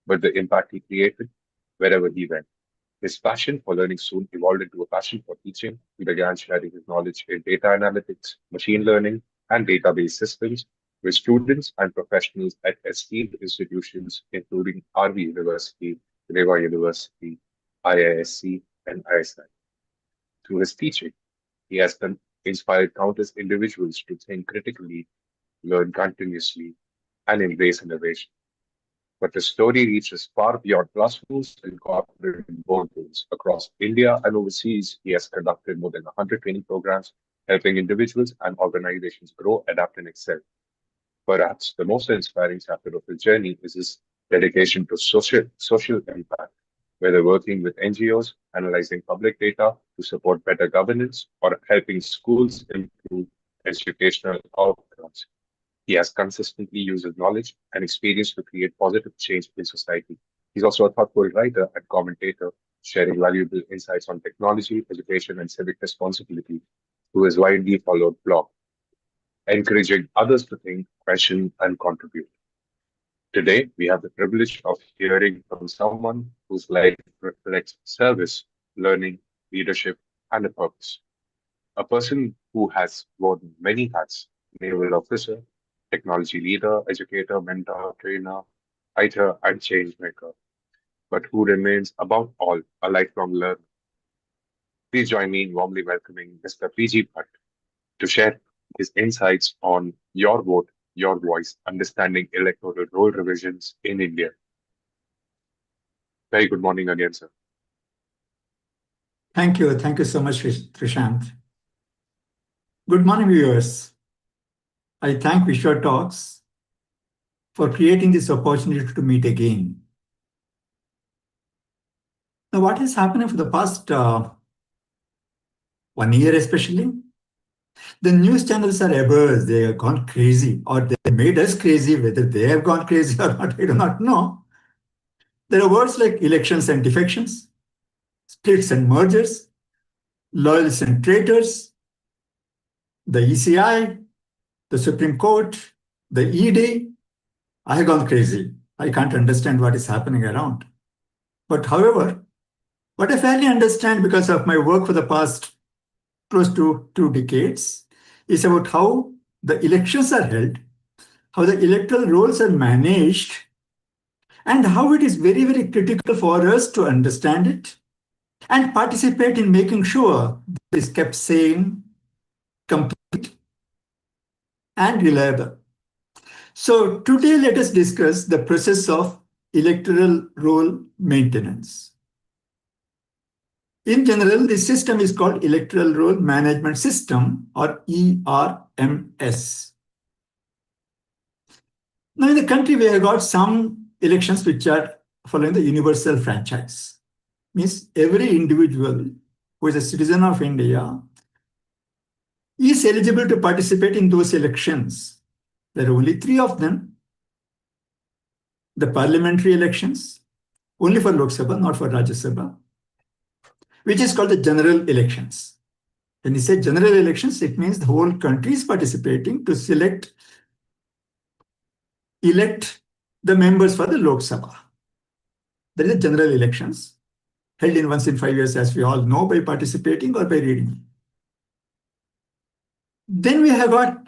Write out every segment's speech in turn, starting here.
but the impact he created wherever he went. His passion for learning soon evolved into a passion for teaching. He began sharing his knowledge in data analytics, machine learning, and database systems with students and professionals at esteemed institutions, including RV University, Reva University, IISc, and ISI. Through his teaching, he has inspired countless individuals to think critically, learn continuously, and embrace innovation. But the story reaches far beyond classrooms and corporate boardrooms. Across India and overseas, he has conducted more than 100 training programs, helping individuals and organizations grow, adapt, and excel. Perhaps the most inspiring chapter of his journey is his dedication to social impact, whether working with NGOs, analyzing public data to support better governance, or helping schools improve educational outcomes. He has consistently used his knowledge and experience to create positive change in society. He's also a thoughtful writer and commentator, sharing valuable insights on technology, education, and civic responsibility through his widely followed blog, encouraging others to think, question, and contribute. Today, we have the privilege of hearing from someone whose life reflects service, learning, leadership, and a purpose. A person who has worn many hats: naval officer, technology leader, educator, mentor, trainer, writer, and change maker, but who remains above all a lifelong learner. Please join me in warmly welcoming Mr. PG Bhatt to share his insights on Your Vote, Your Voice, Understanding Electoral Roll Revisions in India. Very good morning again, sir. Thank you. Thank you so much, Trishant. Good morning, viewers. I thank Vishwa Talks for creating this opportunity to meet again. Now, what is happening for the past 1 year especially? The news channels are abuzz. They have gone crazy, or they made us crazy. Whether they have gone crazy or not, I do not know. There are words like elections and defections, splits and mergers, loyalists and traitors, the ECI, the Supreme Court, the ED. I have gone crazy. I can't understand what is happening around. But however, what I fairly understand because of my work for the past close to 2 decades is about how the elections are held, how the electoral rolls are managed, and how it is very, very critical for us to understand it and participate in making sure that it is kept sane, complete, and reliable. So today, let us discuss the process of electoral roll maintenance. In general, this system is called Electoral Roll Management System, or ERMS. Now, in the country, we have got some elections which are following the universal franchise. Means every individual who is a citizen of India is eligible to participate in those elections. There are only 3 of them. The parliamentary elections, only for Lok Sabha, not for Rajya Sabha, which is called the general elections. When you say general elections, it means the whole country is participating to elect the members for the Lok Sabha. There is the general elections held in once in 5 years, as we all know, by participating or by reading. Then we have got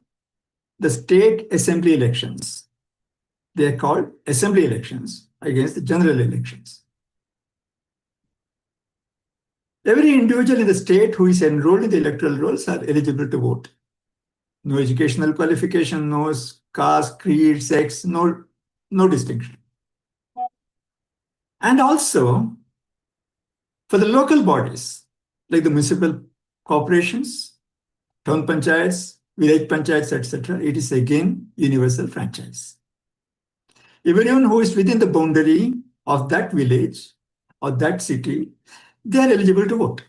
the state assembly elections. They are called assembly elections against the general elections. Every individual in the state who is enrolled in the electoral rolls are eligible to vote. No educational qualification, no caste, creed, sex, no distinction. And also, for the local bodies, like the municipal corporations, town panchayats, village panchayats, etc., it is again universal franchise. Everyone who is within the boundary of that village or that city, they are eligible to vote.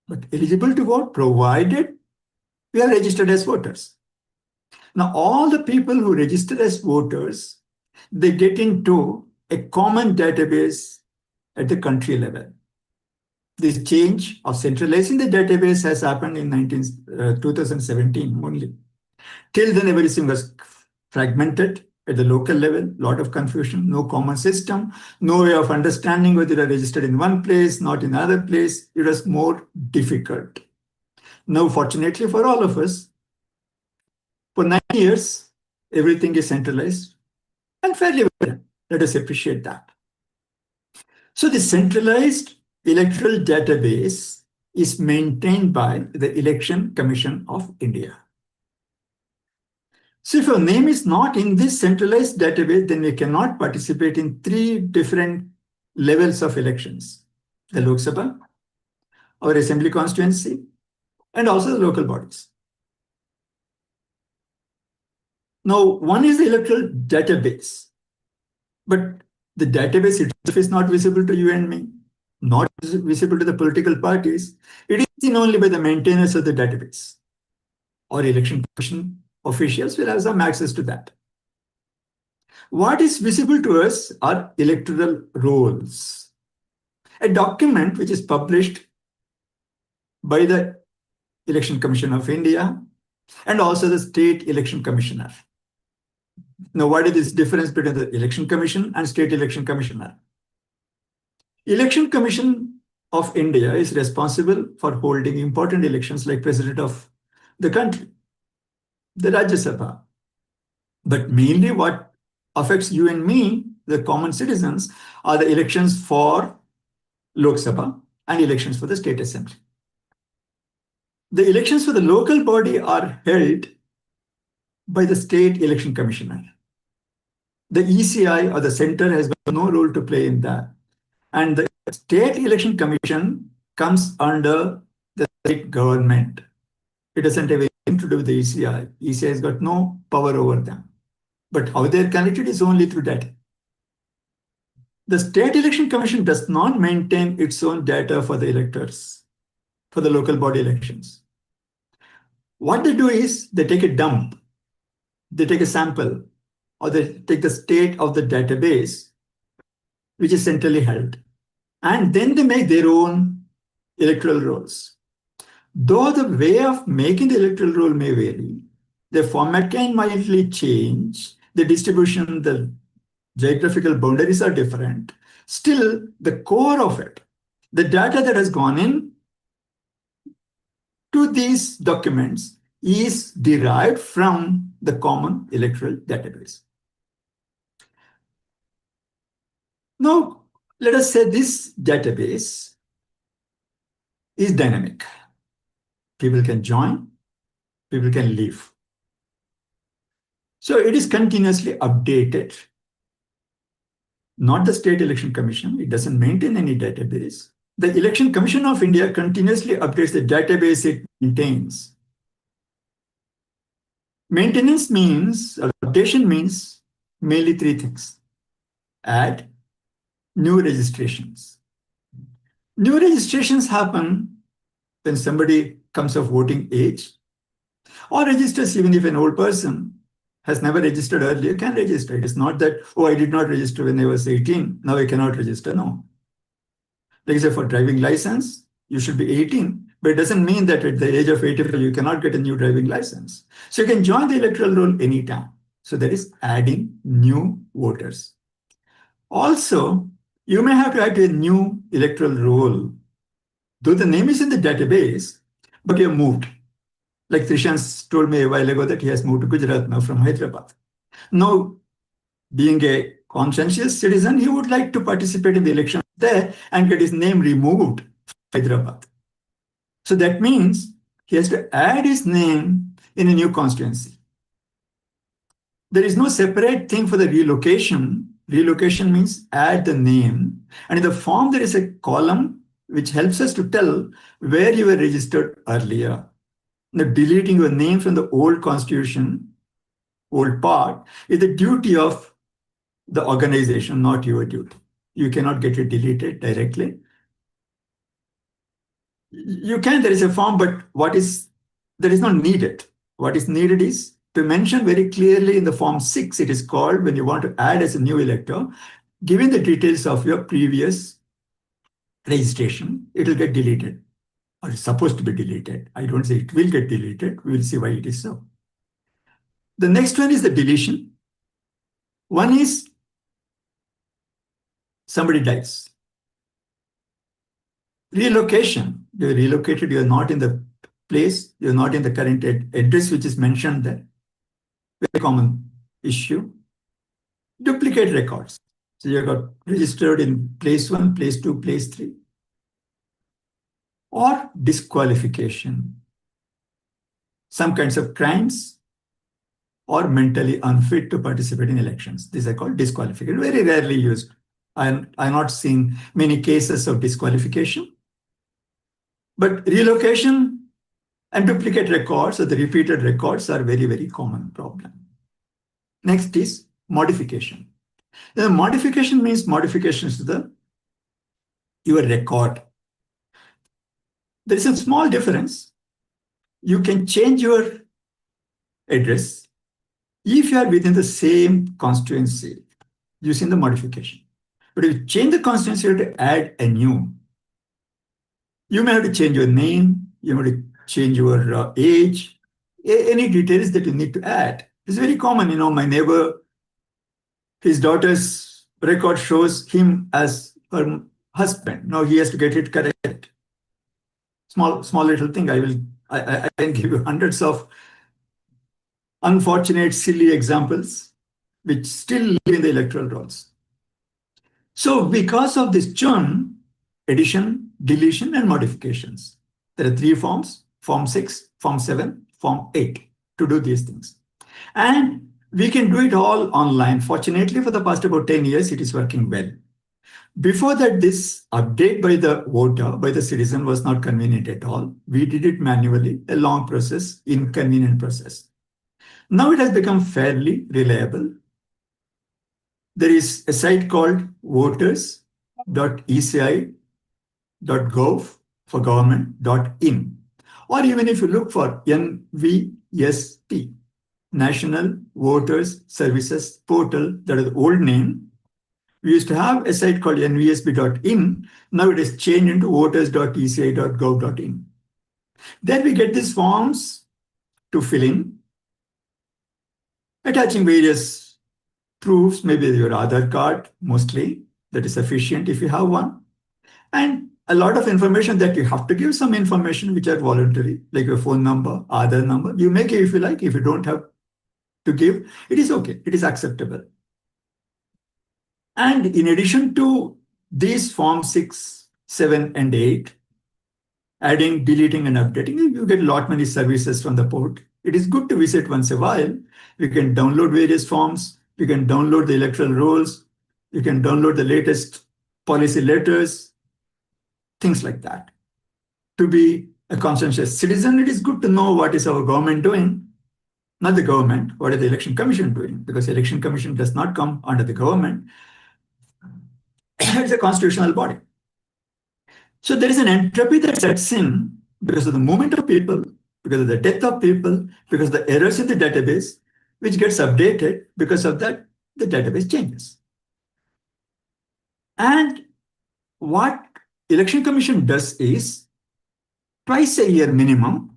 But eligible to vote provided we are registered as voters. Now, all the people who register as voters, they get into a common database at the country level. This change of centralizing the database has happened in 2017 only. Till then, everything was fragmented, At the local level, lot of confusion, no common system, no way of understanding whether you are registered in one place, not in another place. It was more difficult. Now, fortunately for all of us, for 9 years, everything is centralized and fairly well. Let us appreciate that. So the centralized electoral database is maintained by the Election Commission of India. So if your name is not in this centralized database, then we cannot participate in three different levels of elections: the Lok Sabha, our assembly constituency, and also the local bodies. Now, one is the electoral database, but the database itself is not visible to you and me, not visible to the political parties. It is seen only by the maintainers of the database. Or election commission officials will have some access to that. What is visible to us are electoral rolls, a document which is published by the Election Commission of India and also the State Election Commissioner. Now, what is this difference between the Election Commission and State Election Commissioner? Election Commission of India is responsible for holding important elections like President of the country, the Rajya Sabha. But mainly what affects you and me, the common citizens, are the elections for Lok Sabha and elections for the State Assembly. The elections for the local body are held by the State Election Commissioner. The ECI or the center has no role to play in that. And the State Election Commission comes under the state government. It doesn't have anything to do with the ECI. ECI has got no power over them. But how they're connected is only through data. The State Election Commission does not maintain its own data for the electors, for the local body elections. What they do is they take a dump, they take a sample, or they take the state of the database, which is centrally held, and then they make their own electoral rolls. Though the way of making the electoral roll may vary, the format can mildly change, the distribution, the geographical boundaries are different. Still, the core of it, the data that has gone in to these documents is derived from the common electoral database. Now, let us say this database is dynamic. People can join, people can leave. So it is continuously updated. Not the State Election Commission, it doesn't maintain any database. The Election Commission of India continuously updates the database it maintains. Maintenance means, or updation means mainly three things: add, new registrations. New registrations happen when somebody comes of voting age or registers. Even if an old person has never registered earlier, can register. It is not that, oh, I did not register when I was 18, now I cannot register. No. Like I say, for driving license, you should be 18, but it doesn't mean that at the age of 85, you cannot get a new driving license. So you can join the electoral roll anytime. So that is adding new voters. Also, you may have to add a new electoral roll. Though the name is in the database, but you have moved. Like Trishan's told me a while ago that he has moved to Gujarat now from Hyderabad. Now, being a conscientious citizen, he would like to participate in the election there and get his name removed from Hyderabad. So that means he has to add his name in a new constituency. There is no separate thing for the relocation. Relocation means add the name. And in the form, there is a column which helps us to tell where you were registered earlier. Now, deleting your name from the old constitution, old part, is the duty of the organization, not your duty. You cannot get it deleted directly. You can, there is a form, but there is not needed. What is needed is to mention very clearly in the form 6, it is called, when you want to add as a new elector, giving the details of your previous registration, it will get deleted, or it's supposed to be deleted. I don't say it will get deleted. We will see why it is so. The next one is the deletion. One is somebody dies. Relocation. You're relocated, you're not in the place, you're not in the current address which is mentioned there. Very common issue. Duplicate records. So you got registered in place one, place two, place three. Or disqualification. Some kinds of crimes or mentally unfit to participate in elections. These are called disqualification, very rarely used. I'm not seeing many cases of disqualification. But relocation and duplicate records or the repeated records are very, very common problem. Next is modification. The modification means modifications to your record. There is a small difference. You can change your address if you are within the same constituency using the modification. But if you change the constituency, you have to add a new. You may have to change your name, you may have to change your age, any details that you need to add. It's very common. My neighbor, his daughter's record shows him as her husband. Now he has to get it correct. Small little thing. I can give you hundreds of unfortunate, silly examples which still live in the electoral rolls. So because of this churn, addition, deletion, and modifications, there are three forms: Form 6, Form 7, Form 8, to do these things. And we can do it all online. Fortunately, for the past about 10 years, it is working well. Before that, this update by the voter, by the citizen, was not convenient at all. We did it manually, a long process, inconvenient process. Now it has become fairly reliable. There is a site called voters.eci.gov for government.in. Or even if you look for NVSP, National Voters Services Portal, that is the old name. We used to have a site called nvsp.in. Now it is changed into voters.eci.gov.in. Then we get these forms to fill in, attaching various proofs, maybe your Aadhaar card, mostly. That is sufficient if you have one. And a lot of information that you have to give, some information which are voluntary, like your phone number, Aadhaar number. You make it if you like. If you don't have to give, it is okay. It is acceptable. And in addition to these forms 6, 7, and 8, adding, deleting, and updating, you get a lot many services from the port. It is good to visit once a while. You can download various forms. You can download the electoral rolls. You can download the latest policy letters, things like that. To be a conscientious citizen, it is good to know what is our government doing. Not the government, what is the Election Commission doing? Because the Election Commission does not come under the government. It's a constitutional body. So there is an entropy that sets in because of the movement of people, because of the death of people, because of the errors in the database, which gets updated. Because of that, the database changes. And what Election Commission does is twice a year minimum,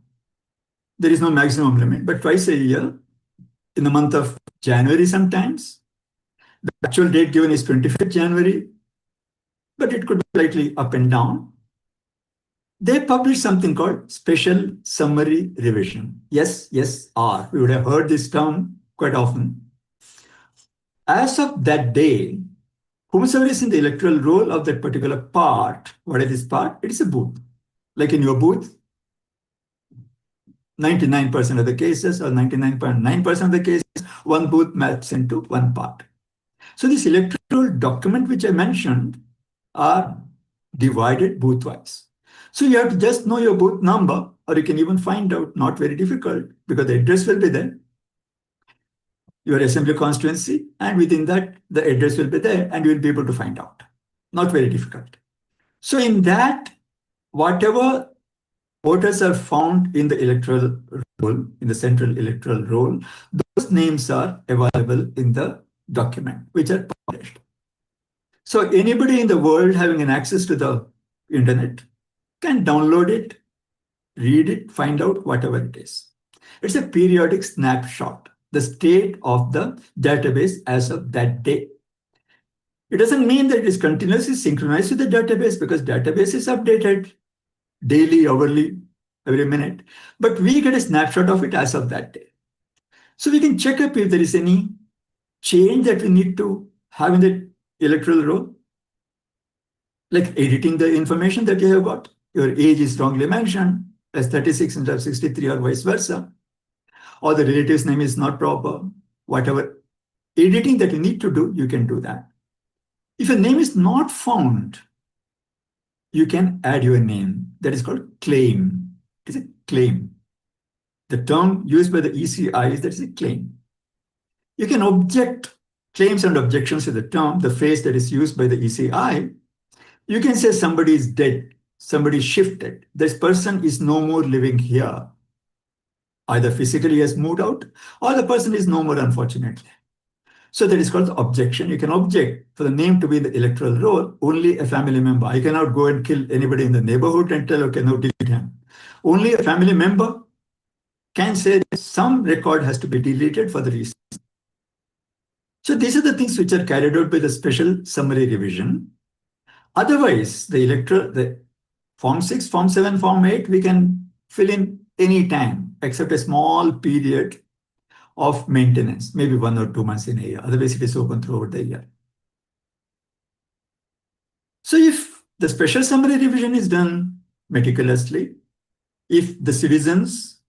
there is no maximum limit, but twice a year, in the month of January sometimes, the actual date given is 25th January, but it could be slightly up and down. They publish something called Special Summary Revision, S.I.R. We would have heard this term quite often. As of that day, whomsoever is in the electoral roll of that particular part, what is this part? It is a booth. Like in your booth, 99% of the cases or 99.9% of the cases, one booth maps into one part. So this electoral document which I mentioned are divided booth-wise. So you have to just know your booth number, or you can even find out, not very difficult, because the address will be there, your assembly constituency, and within that, the address will be there, and you will be able to find out. Not very difficult. So in that, whatever voters are found in the electoral roll, in the central electoral roll, those names are available in the document, which are published. So anybody in the world having an access to the internet can download it, read it, find out whatever it is. It's a periodic snapshot. the state of the database as of that day. It doesn't mean that it is continuously synchronized with the database because database is updated daily, hourly, every minute. But we get a snapshot of it as of that day. So we can check up if there is any change that we need to have in the electoral roll, like editing the information that you have got. Your age is wrongly mentioned as 36 instead of 63 or vice versa, or the relative's name is not proper, whatever editing that you need to do, you can do that. If a name is not found, you can add your name. That is called claim. It is a claim. The term used by the ECI is that is a claim. You can object claims and objections to the term, the phrase that is used by the ECI. You can say somebody is dead, somebody shifted, this person is no more living here. Either physically has moved out or the person is no more, unfortunately. So that is called the objection. You can object for the name to be in the electoral roll, only a family member. I cannot go and kill anybody in the neighborhood and tell, okay, no, delete him. Only a family member can say that some record has to be deleted for the reason. So these are the things which are carried out by the special summary revision. Otherwise, the Form 6, Form 7, Form 8, we can fill in any time except a small period of maintenance, maybe 1 or 2 months in a year. Otherwise, it is open throughout the year. So if the special summary revision is done meticulously, if the citizens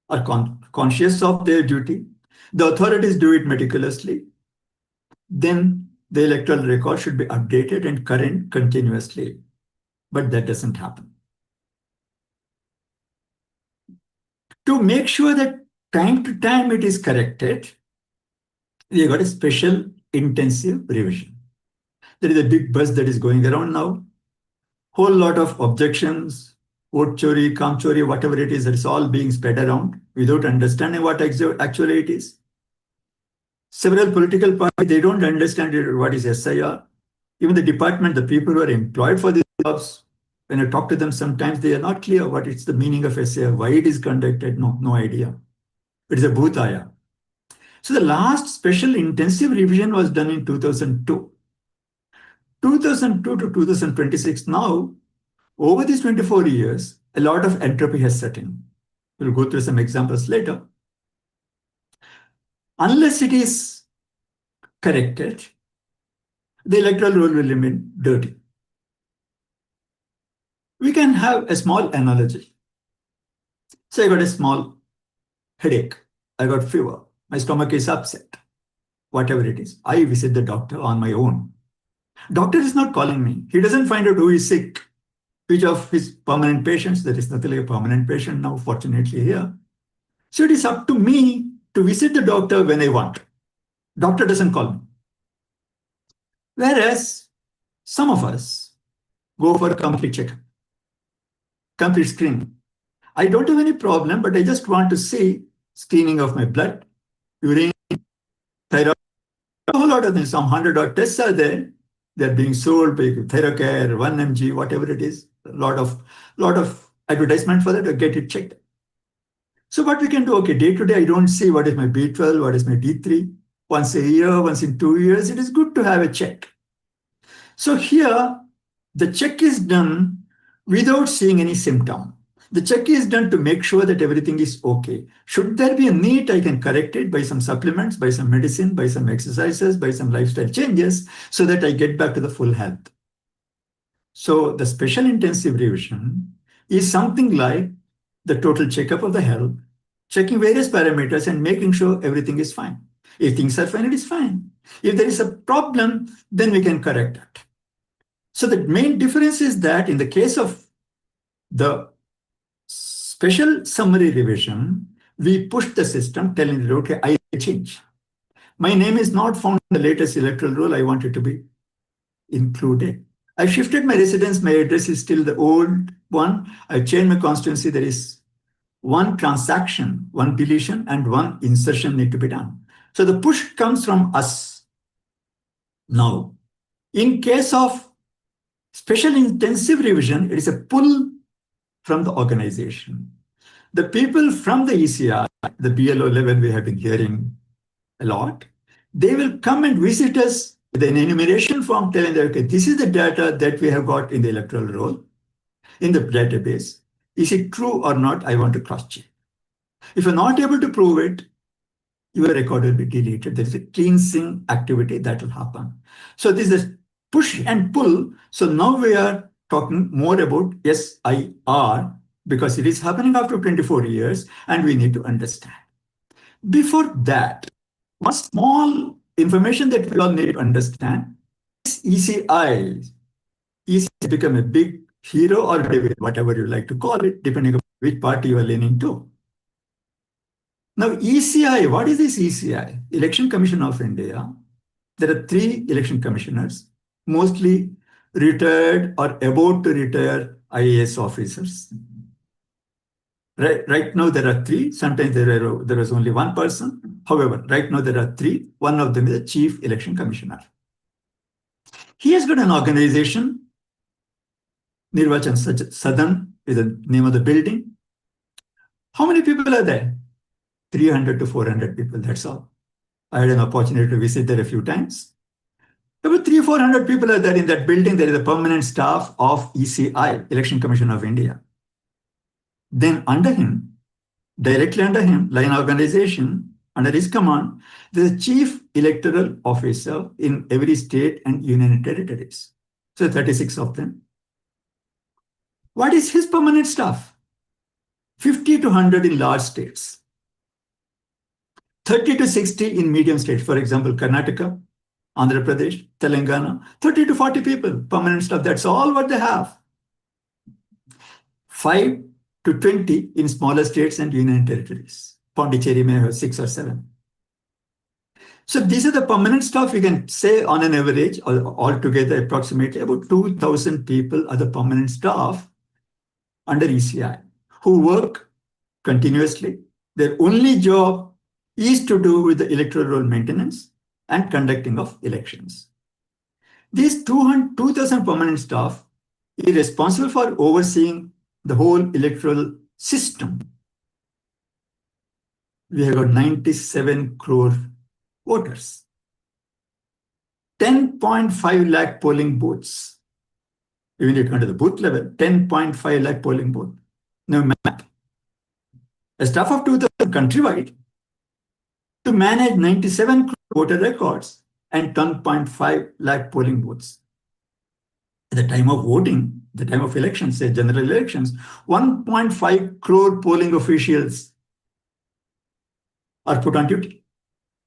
are conscious of their duty, the authorities do it meticulously, then the electoral record should be updated and current continuously. But that doesn't happen. To make sure that time to time it is corrected, we got a special intensive revision. There is a big buzz that is going around now. Whole lot of objections, vote chori, kam chori, whatever it is, it's all being spread around without understanding what actually it is. Several political parties, they don't understand what is S.I.R. Even the department, the people who are employed for these jobs, when I talk to them, sometimes they are not clear what is the meaning of S.I.R, why it is conducted, no idea. It is a bhutaya. So the last special intensive revision was done in 2002. 2002 to 2026 now, over these 24 years, a lot of entropy has set in. We'll go through some examples later. Unless it is corrected, the electoral roll will remain dirty. We can have a small analogy. So I got a small headache. I got fever. My stomach is upset. Whatever it is. I visit the doctor on my own. Doctor is not calling me. He doesn't find out who is sick, which of his permanent patients. There is nothing like a permanent patient now, fortunately, here. So it is up to me to visit the doctor when I want. Doctor doesn't call me. Whereas some of us go for a complete checkup, complete screening. I don't have any problem, but I just want to see screening of my blood, urine, thyroid, a whole lot of things. Some 100-odd tests are there. They're being sold by Theracare, 1mg, whatever it is. A lot of advertisement for that to get it checked. So what we can do, okay, day to day, I don't see what is my B12, what is my D3. Once a year, once in 2 years, it is good to have a check. So here, the check is done without seeing any symptom. The check is done to make sure that everything is okay. Should there be a need, I can correct it by some supplements, by some medicine, by some exercises, by some lifestyle changes, so that I get back to the full health. So the special intensive revision is something like the total checkup of the health, checking various parameters and making sure everything is fine. If things are fine, it is fine. If there is a problem, then we can correct it. So the main difference is that in the case of the special summary revision, we push the system telling it, okay, I change. My name is not found in the latest electoral roll. I want it to be included. I shifted my residence. My address is still the old one. I changed my constituency. There is one transaction, one deletion, and one insertion need to be done. So the push comes from us. Now, in case of special intensive revision, it is a pull from the organization. The people from the ECI, the BLO level we have been hearing a lot, they will come and visit us with an enumeration form telling that, okay, this is the data that we have got in the electoral roll, in the database. Is it true or not? I want to cross check. If you're not able to prove it, your record will be deleted. There is a cleansing activity that will happen. So this is push and pull. So now we are talking more about S.I.R because it is happening after 24 years and we need to understand. Before that, one small information that we all need to understand is ECI. ECI has become a big hero or devil, whatever you like to call it, depending on which party you are leaning to. Now, ECI, what is this ECI? Election Commission of India. There are three election commissioners, mostly retired or about to retire IAS officers. Right now, there are three. Sometimes there is only one person. However, right now there are three. One of them is the Chief Election Commissioner. He has got an organization. Nirvachan Sadan is the name of the building. How many people are there? 300 to 400 people, that's all. I had an opportunity to visit there a few times. About 300-400 people are there in that building. There is a permanent staff of ECI, Election Commission of India. Then under him, directly under him, line organization, under his command, there's a chief electoral officer in every state and union territories. So 36 of them. What is his permanent staff? 50 to 100 in large states. 30 to 60 in medium states. For example, Karnataka, Andhra Pradesh, Telangana, 30 to 40 people, permanent staff. That's all what they have. 5 to 20 in smaller states and union territories. Pondicherry may have 6 or 7. So these are the permanent staff. We can say on an average, altogether approximately about 2,000 people are the permanent staff under ECI who work continuously. Their only job is to do with the electoral roll maintenance and conducting of elections. These 2,000 permanent staff is responsible for overseeing the whole electoral system. We have got 97 crore voters, 10.5 lakh polling booths. Even if you come to the booth level, 10.5 lakh polling booth. Now, a staff of 2,000 countrywide to manage 97 crore voter records and 10.5 lakh polling booths. At the time of voting, the time of elections, say general elections, 1.5 crore polling officials are put on duty.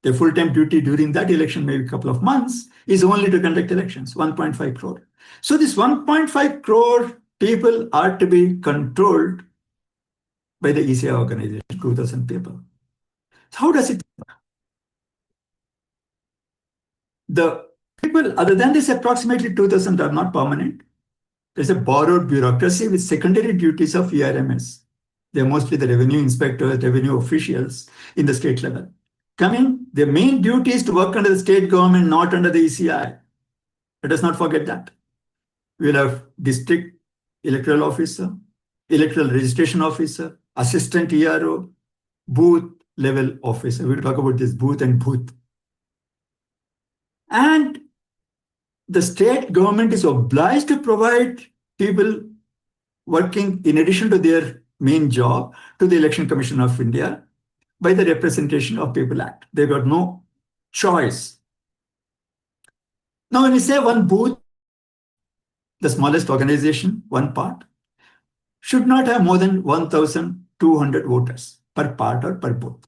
The full-time duty during that election, maybe a couple of months, is only to conduct elections, 1.5 crore. So this 1.5 crore people are to be controlled by the ECI organization, 2,000 people. So how does it work? The people, other than this, approximately 2,000 are not permanent. There's a borrowed bureaucracy with secondary duties of ERMS. They're mostly the revenue inspectors, revenue officials in the state level. Their main duty is to work under the state government, not under the ECI. Let us not forget that. We'll have district electoral officer, electoral registration officer, assistant ERO, booth level officer. We'll talk about this booth and booth. And the state government is obliged to provide people working in addition to their main job to the Election Commission of India by the Representation of People Act. They've got no choice. Now, when we say one booth, the smallest organization, one part, should not have more than 1,200 voters per part or per booth.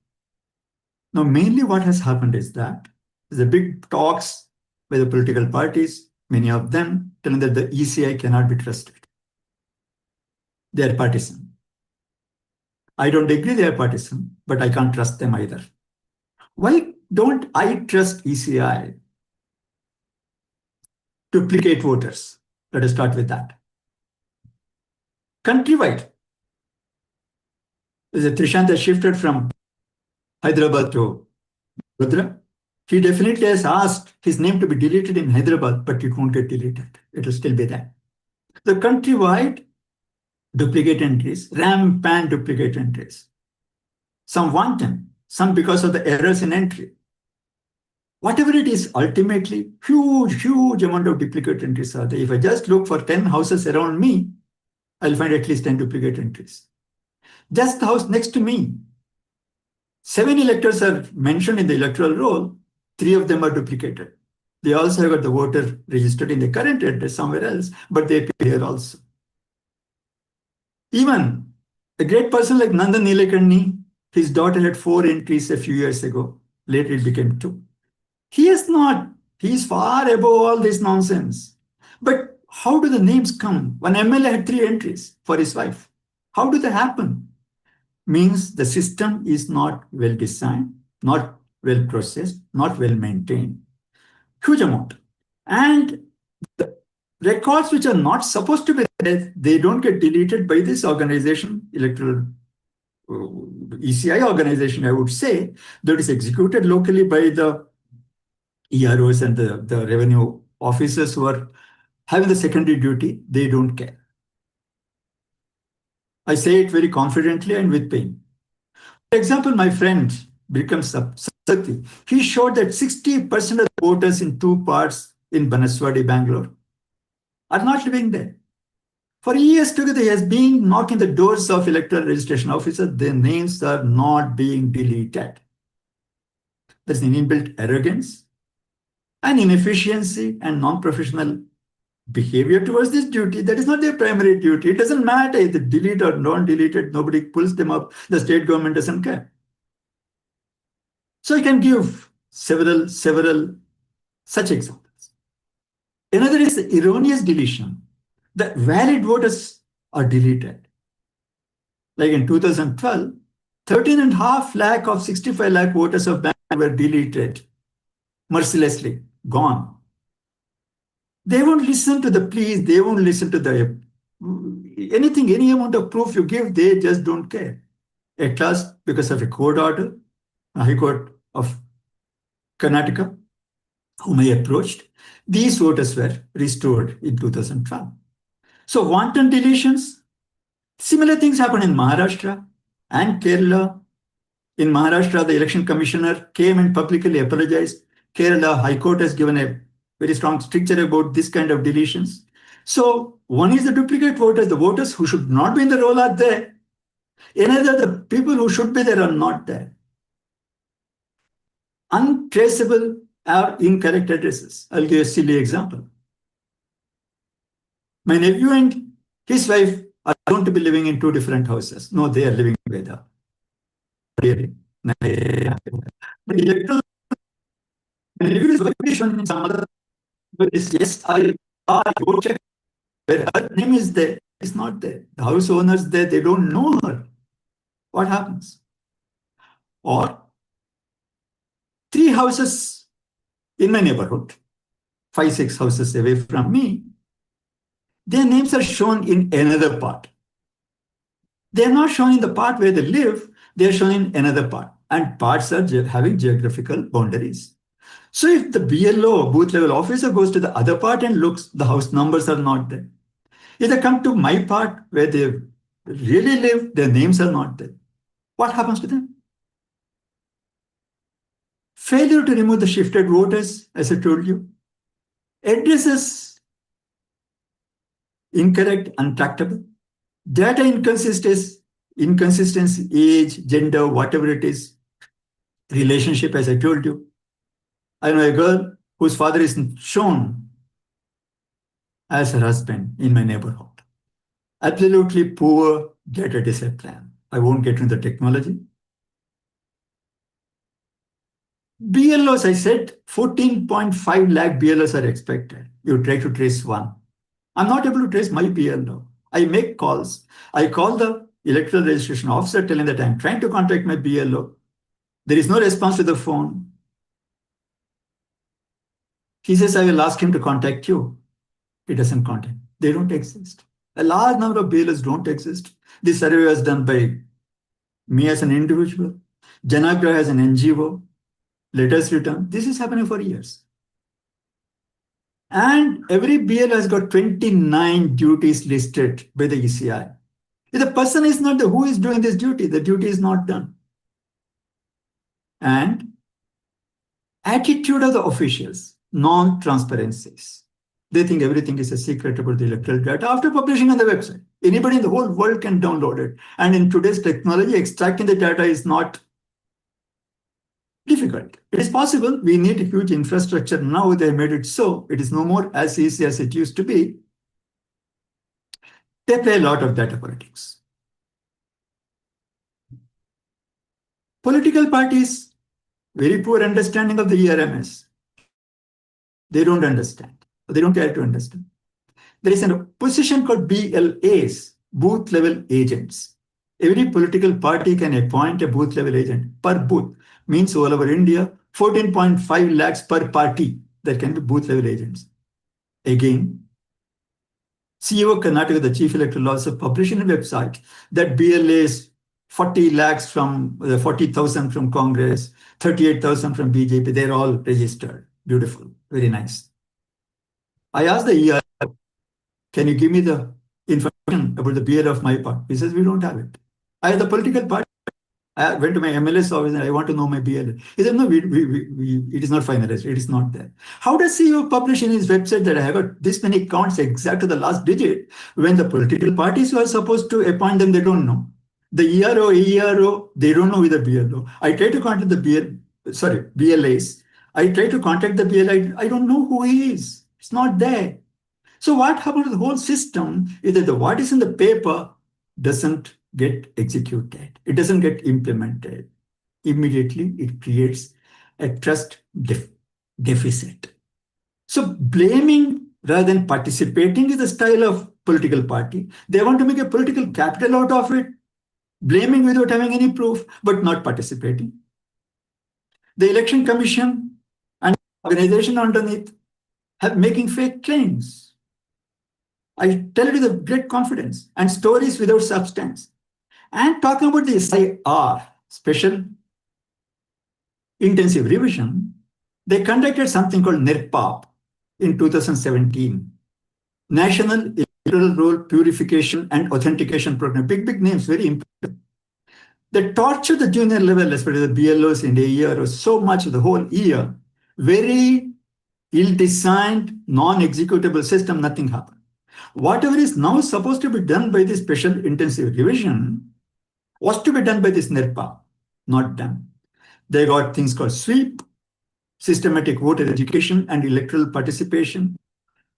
Now, mainly what has happened is that there's a big talks by the political parties, many of them telling that the ECI cannot be trusted. They are partisan. I don't agree they are partisan, but I can't trust them either. Why don't I trust ECI? Duplicate voters. Let us start with that. Countrywide, Trishant has shifted from Hyderabad to Rudra. He definitely has asked his name to be deleted in Hyderabad, but it won't get deleted. It will still be there. The countrywide duplicate entries, rampant duplicate entries. Some wanton, some because of the errors in entry. Whatever it is, ultimately, huge amount of duplicate entries are there. If I just look for 10 houses around me, I'll find at least 10 duplicate entries. Just the house next to me, 7 electors are mentioned in the electoral roll, 3 of them are duplicated. They also have got the voter registered in the current address somewhere else, but they appear here also. Even a great person like Nandan Nilekanni, his daughter had 4 entries a few years ago. Later it became 2. He is not, he is far above all this nonsense. But how do the names come? One MLA had 3 entries for his wife. How do they happen? Means the system is not well designed, not well processed, not well maintained. Huge amount. And records which are not supposed to be there, they don't get deleted by this organization, electoral ECI organization, I would say, that is executed locally by the EROs and the revenue officers who are having the secondary duty. They don't care. I say it very confidently and with pain. For example, my friend Bikram Sathi, he showed that 60% of the voters in 2 parts in Banaswadi, Bangalore, are not living there. For years together, he has been knocking the doors of electoral registration officers. Their names are not being deleted. There's an inbuilt arrogance and inefficiency and non-professional behavior towards this duty. That is not their primary duty. It doesn't matter if they delete or don't delete it. Nobody pulls them up. The state government doesn't care. So I can give several such examples. Another is the erroneous deletion. The valid voters are deleted. Like in 2012, 13.5 lakh of 65 lakh voters of Bangalore were deleted, mercilessly, gone. They won't listen to the pleas, they won't listen to the anything, any amount of proof you give, they just don't care. At last, because of a court order, a High Court of Karnataka, whom I approached, these voters were restored in 2012. So wanton deletions, similar things happen in Maharashtra and Kerala. In Maharashtra, the election commissioner came and publicly apologized. Kerala High Court has given a very strong stricture about this kind of deletions. So one is the duplicate voters, the voters who should not be in the roll are there. Another, the people who should be there are not there. Untraceable or incorrect addresses. I'll give you a silly example. My nephew and his wife are going to be living in 2 different houses. No, they are living together. Really. But electoral review is violation in some other, but it's S.I.R. Go check where her name is there. It's not there. The house owners there, they don't know her. What happens? Or 3 houses in my neighborhood, 5, 6 houses away from me, their names are shown in another part. They are not shown in the part where they live, they are shown in another part. And parts are having geographical boundaries. So if the BLO, booth level officer, goes to the other part and looks, the house numbers are not there. If they come to my part where they really live, their names are not there. What happens to them? Failure to remove the shifted voters, as I told you. Addresses incorrect, untractable. Data inconsistency, age, gender, whatever it is. Relationship, as I told you. I know a girl whose father is shown as her husband in my neighborhood. Absolutely poor data discipline. I won't get into the technology. BLOs, I said 14.5 lakh BLOs are expected. You try to trace one. I'm not able to trace my BLO. I make calls. I call the electoral registration officer telling that I'm trying to contact my BLO. There is no response to the phone. He says, I will ask him to contact you. He doesn't contact. They don't exist. A large number of BLOs don't exist. This survey was done by me as an individual. Janagra as an NGO. Letters written. This is happening for years. And every BL has got 29 duties listed by the ECI. If the person is not the who is doing this duty, the duty is not done. And Attitude of the officials, non-transparencies. They think everything is a secret about the electoral data after publishing on the website. Anybody in the whole world can download it. And in today's technology, extracting the data is not difficult. It is possible. We need a huge infrastructure. Now they made it so. It is no more as easy as it used to be. They play a lot of data politics. Political parties, very poor understanding of the ERMS. They don't understand. They don't care to understand. There is a position called BLAs, booth level agents. Every political party can appoint a booth level agent per booth. Means all over India, 14.5 lakhs per party. There can be booth level agents. Again, CEO Karnataka, the chief electoral officer, published in a website that BLAs 40 lakhs from 40,000 from Congress, 38,000 from BJP. They're all registered. Beautiful. Very nice. I asked the ER, can you give me the information about the BL of my part? He says, we don't have it. I have the political party. I went to my MLS office and I want to know my BL. He said, no, it is not finalized. It is not there. How does CEO publish in his website that I have got this many counts exact to the last digit when the political parties who are supposed to appoint them, they don't know? The ERO, AERO, they don't know with the BLO. I try to contact the BLAs. I try to contact the BLA. I don't know who he is. It's not there. So what happened to the whole system is that what is in the paper doesn't get executed. It doesn't get implemented. Immediately, it creates a trust deficit. So blaming rather than participating is the style of political party. They want to make a political capital out of it, blaming without having any proof, but not participating. The election commission and organization underneath have making fake claims. I tell it with great confidence and stories without substance. And talking about the S.I.R, special intensive revision, they conducted something called NIRPAP in 2017, National Electoral Roll Purification and Authentication Program. Big names, very important. They tortured the junior level, especially the BLOs in a year or so much the whole year. Very ill-designed, non-executable system, nothing happened. Whatever is now supposed to be done by this special intensive revision was to be done by this NIRPA, not done. They got things called sweep, systematic voter education and electoral participation.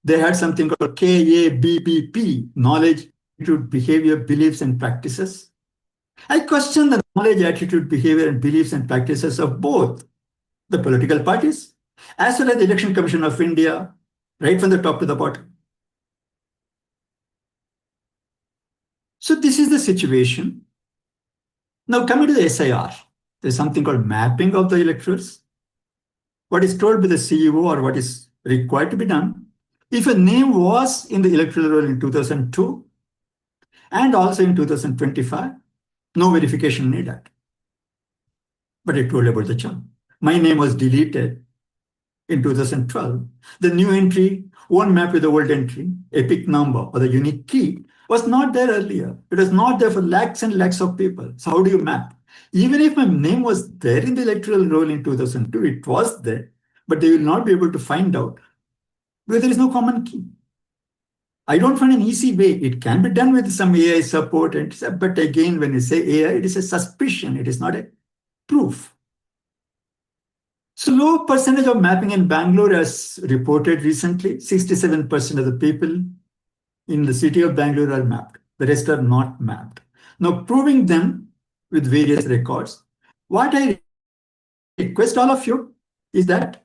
They had something called KABBP, knowledge, attitude, behavior, beliefs, and practices. I question the knowledge, attitude, behavior, and beliefs and practices of both the political parties as well as the Election Commission of India, right from the top to the bottom. So this is the situation. Now coming to the S.I.R, there's something called mapping of the electors. What is told by the CEO or what is required to be done. If a name was in the electoral roll in 2002 and also in 2025, no verification needed. But I told about the chunk. My name was deleted in 2012. The new entry won't map with the old entry. Epic number or the unique key was not there earlier. It was not there for lakhs and lakhs of people. So how do you map? Even if my name was there in the electoral roll in 2002, it was there, but they will not be able to find out because there is no common key. I don't find an easy way. It can be done with some AI support, but again, when you say AI, it is a suspicion. It is not a proof. So low percentage of mapping in Bangalore as reported recently, 67% of the people in the city of Bangalore are mapped. The rest are not mapped. Now proving them with various records. What I request all of you is that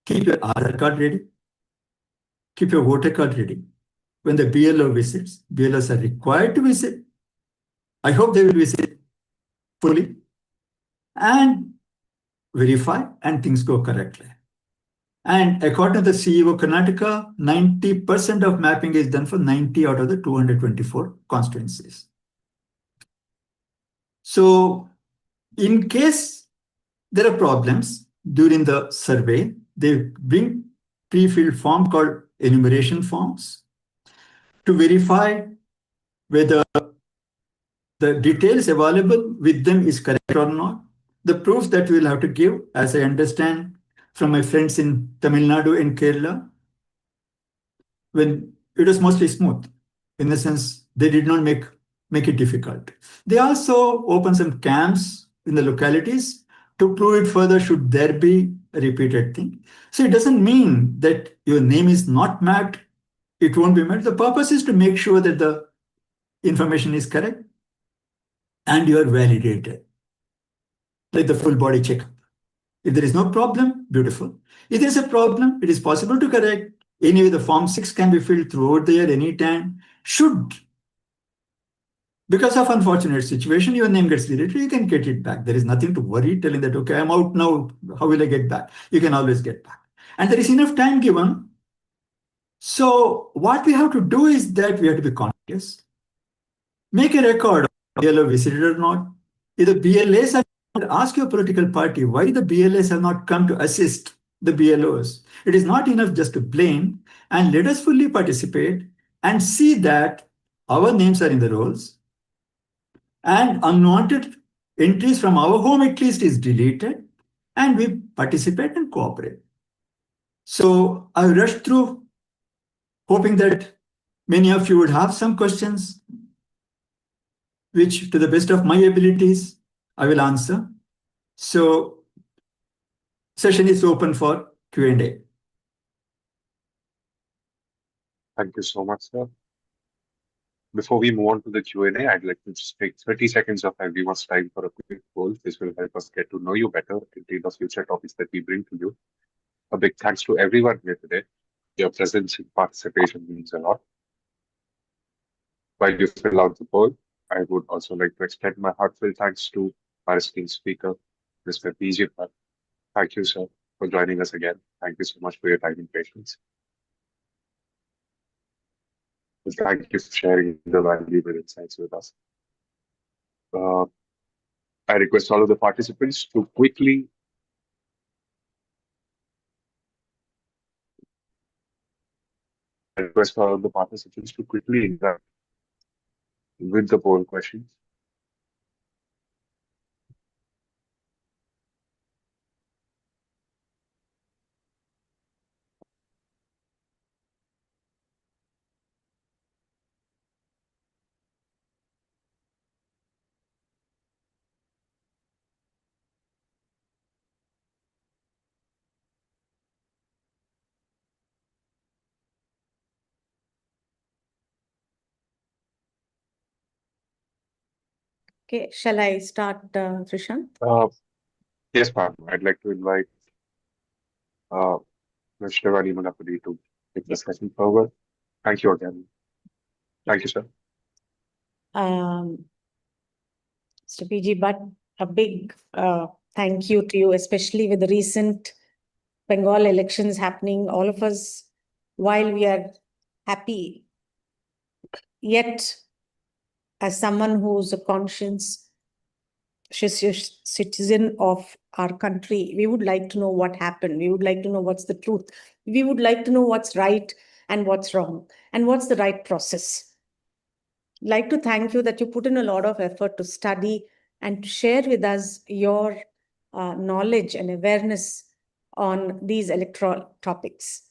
keep your Aadhaar card ready, keep your voter card ready. When the BLO visits, BLOs are required to visit. I hope they will visit fully and verify and things go correctly. And according to the CEO Karnataka, 90% of mapping is done for 90 out of the 224 constituencies. So in case there are problems during the survey, they bring pre-filled form called enumeration forms to verify whether the details available with them is correct or not. The proofs that we will have to give, as I understand, from my friends in Tamil Nadu and Kerala, when it was mostly smooth, in the sense they did not make it difficult. They also opened some camps in the localities to prove it further should there be a repeated thing. So it doesn't mean that your name is not met, it won't be met. The purpose is to make sure that the information is correct and you are validated, like the full body checkup. If there is no problem, beautiful. If there is a problem, it is possible to correct. Anyway, the Form 6 can be filled throughout the year anytime. Should, because of unfortunate situation, your name gets deleted, you can get it back. There is nothing to worry telling that, okay, I'm out now. How will I get back? You can always get back. And there is enough time given. So what we have to do is that we have to be conscious. Make a record of BLO visited or not. If the BLAs are, ask your political party why the BLAs have not come to assist the BLOs. It is not enough just to blame, and let us fully participate and see that our names are in the rolls and unwanted entries from our home at least is deleted, and we participate and cooperate. So I rushed through, hoping that many of you would have some questions, which to the best of my abilities, I will answer. So session is open for Q&A. Thank you so much, sir. Before we move on to the Q&A, I'd like to just take 30 seconds of everyone's time for a quick poll. This will help us get to know you better in the future topics that we bring to you. A big thanks to everyone here today. Your presence and participation means a lot. While you fill out the poll, I would also like to extend my heartfelt thanks to our esteemed speaker, Mr. PJ. Thank you, sir, for joining us again. Thank you so much for your time and patience. And thank you for sharing the valuable insights with us. Uh, I request all of the participants to quickly interact with the poll questions. Okay, shall I start, Trishant? Yes, ma'am. I'd like to invite uh, Ms. Shivani Manapudi to take the session forward. Thank you again. Thank you, sir. Mr. PG, but a big thank you to you, especially with the recent Bengal elections happening. All of us, while we are happy, yet as someone who's a conscious citizen of our country, we would like to know what happened. We would like to know what's the truth. We would like to know what's right and what's wrong and what's the right process. I'd like to thank you that you put in a lot of effort to study and to share with us your knowledge and awareness on these electoral topics.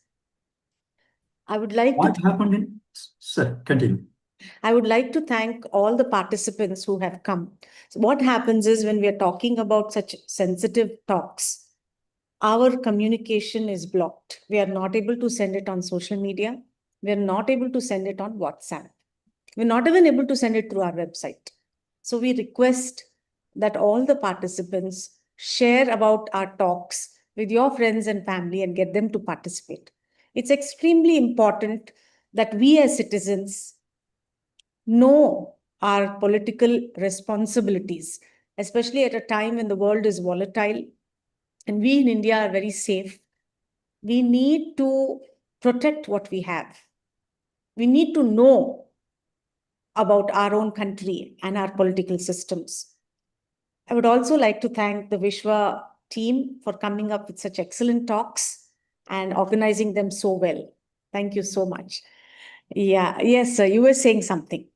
I would like What to happened in, sir, continue. I would like to thank all the participants who have come. So what happens is when we are talking about such sensitive talks, our communication is blocked. We are not able to send it on social media. We are not able to send it on WhatsApp. We're not even able to send it through our website. So we request that all the participants share about our talks with your friends and family and get them to participate. It's extremely important that we as citizens know our political responsibilities, especially at a time when the world is volatile and we in India are very safe. We need to protect what we have. We need to know about our own country and our political systems. I would also like to thank the Vishwa team for coming up with such excellent talks and organizing them so well. Thank you so much. Yeah, yes, sir, you were saying something.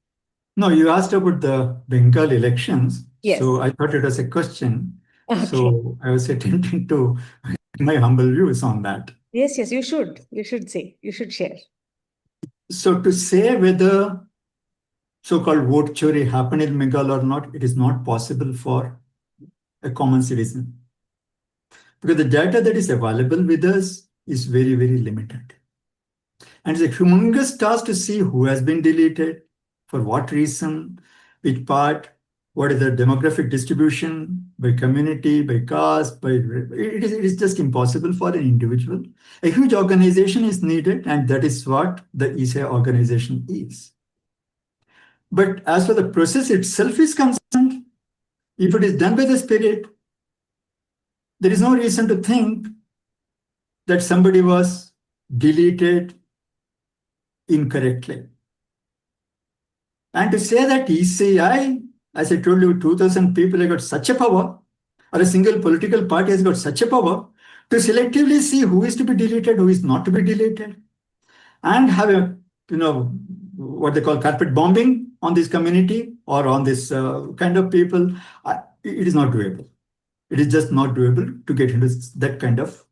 No, you asked about the Bengal elections. Yes. So I thought it was a question. Okay. So I was attempting to my humble views on that. Yes, yes, you should. You should say. You should share. So to say whether so-called vote chori happened in Bengal or not, it is not possible for a common citizen because the data that is available with us is very, very limited. And it's a humongous task to see who has been deleted, for what reason, which part, what is the demographic distribution by community, by caste, it is just impossible for an individual. A huge organization is needed, and that is what the ESA organization is. But as for the process itself is concerned, if it is done by the spirit, there is no reason to think that somebody was deleted incorrectly. And to say that ECI, as I told you, 2,000 people have got such a power, or a single political party has got such a power to selectively see who is to be deleted, who is not to be deleted, and have a, what they call carpet bombing on this community or on this kind of people, it is not doable. It is just not doable to get into that kind of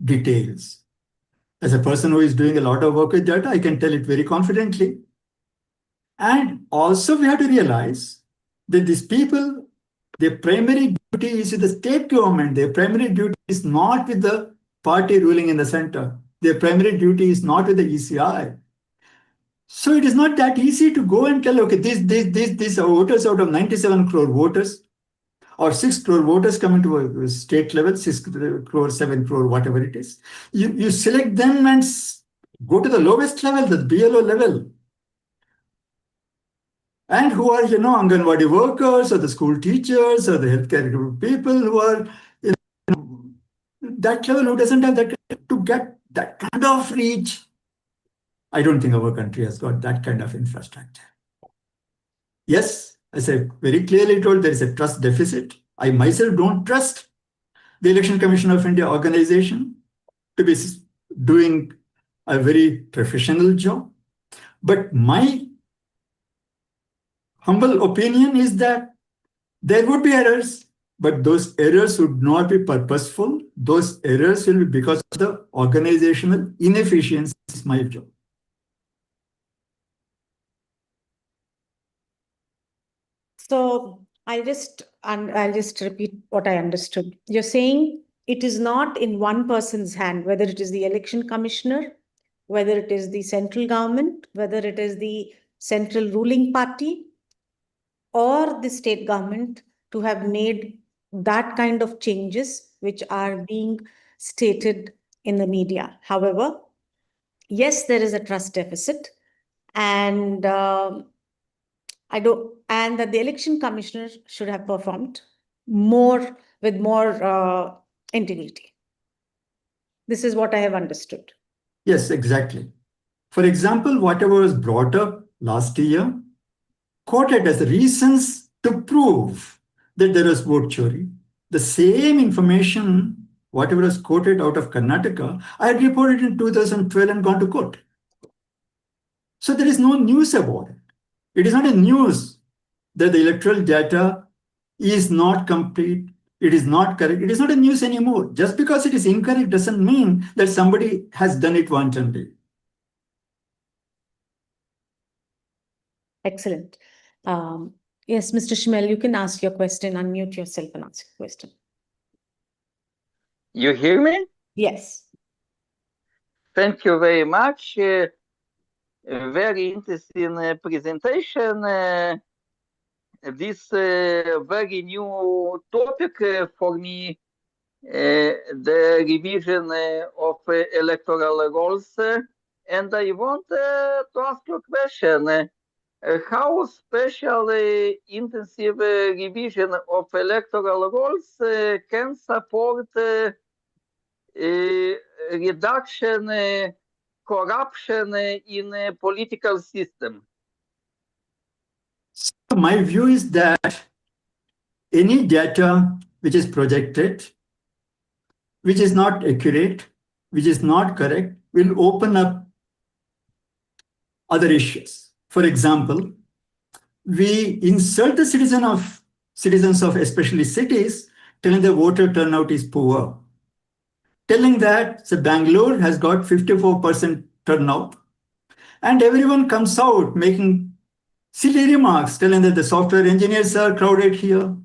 details. As a person who is doing a lot of work with data, I can tell it very confidently. And also we have to realize that these people, their primary duty is with the state government. Their primary duty is not with the party ruling in the center. Their primary duty is not with the ECI. So it is not that easy to go and tell, okay, these voters out of 97 crore voters or 6 crore voters coming to a state level, 6 crore, 7 crore, whatever it is. You select them and go to the lowest level, the BLO level. And who are, Anganwadi workers or the school teachers or the healthcare people who are, that level, who doesn't have that, to get that kind of reach. I don't think our country has got that kind of infrastructure. Yes, as I very clearly told, there is a trust deficit. I myself don't trust the Election Commission of India organization to be doing a very professional job. But my humble opinion is that there would be errors, but those errors would not be purposeful. Those errors will be because of the organizational inefficiency, is my job. So I'll just repeat what I understood. You're saying it is not in one person's hand, whether it is the election commissioner, whether it is the central government, whether it is the central ruling party, or the state government to have made that kind of changes which are being stated in the media. However, yes, there is a trust deficit, and and that the election commissioner should have performed more with more integrity. This is what I have understood. Yes, exactly. For example, whatever was brought up last year, quoted as reasons to prove that there was vote chori, the same information, whatever was quoted out of Karnataka, I had reported in 2012 and gone to court. So there is no news about it. It is not a news that the electoral data is not complete, it is not correct. It is not a news anymore. Just because it is incorrect doesn't mean that somebody has done it wantonly. Excellent. Yes, Mr. Shmel, you can ask your question, unmute yourself and ask your question. You hear me? Yes. Thank you very much. Very interesting presentation. This very new topic for me, the revision of electoral rolls. And I want to ask you a question. How special intensive revision of electoral rolls can support reduction corruption in a political system? So my view is that any data which is projected, which is not accurate, which is not correct, will open up other issues. For example, we insult the citizens of especially cities, telling the voter turnout is poor, telling that so Bangalore has got 54% turnout, and everyone comes out making silly remarks, telling that the software engineers are crowded here.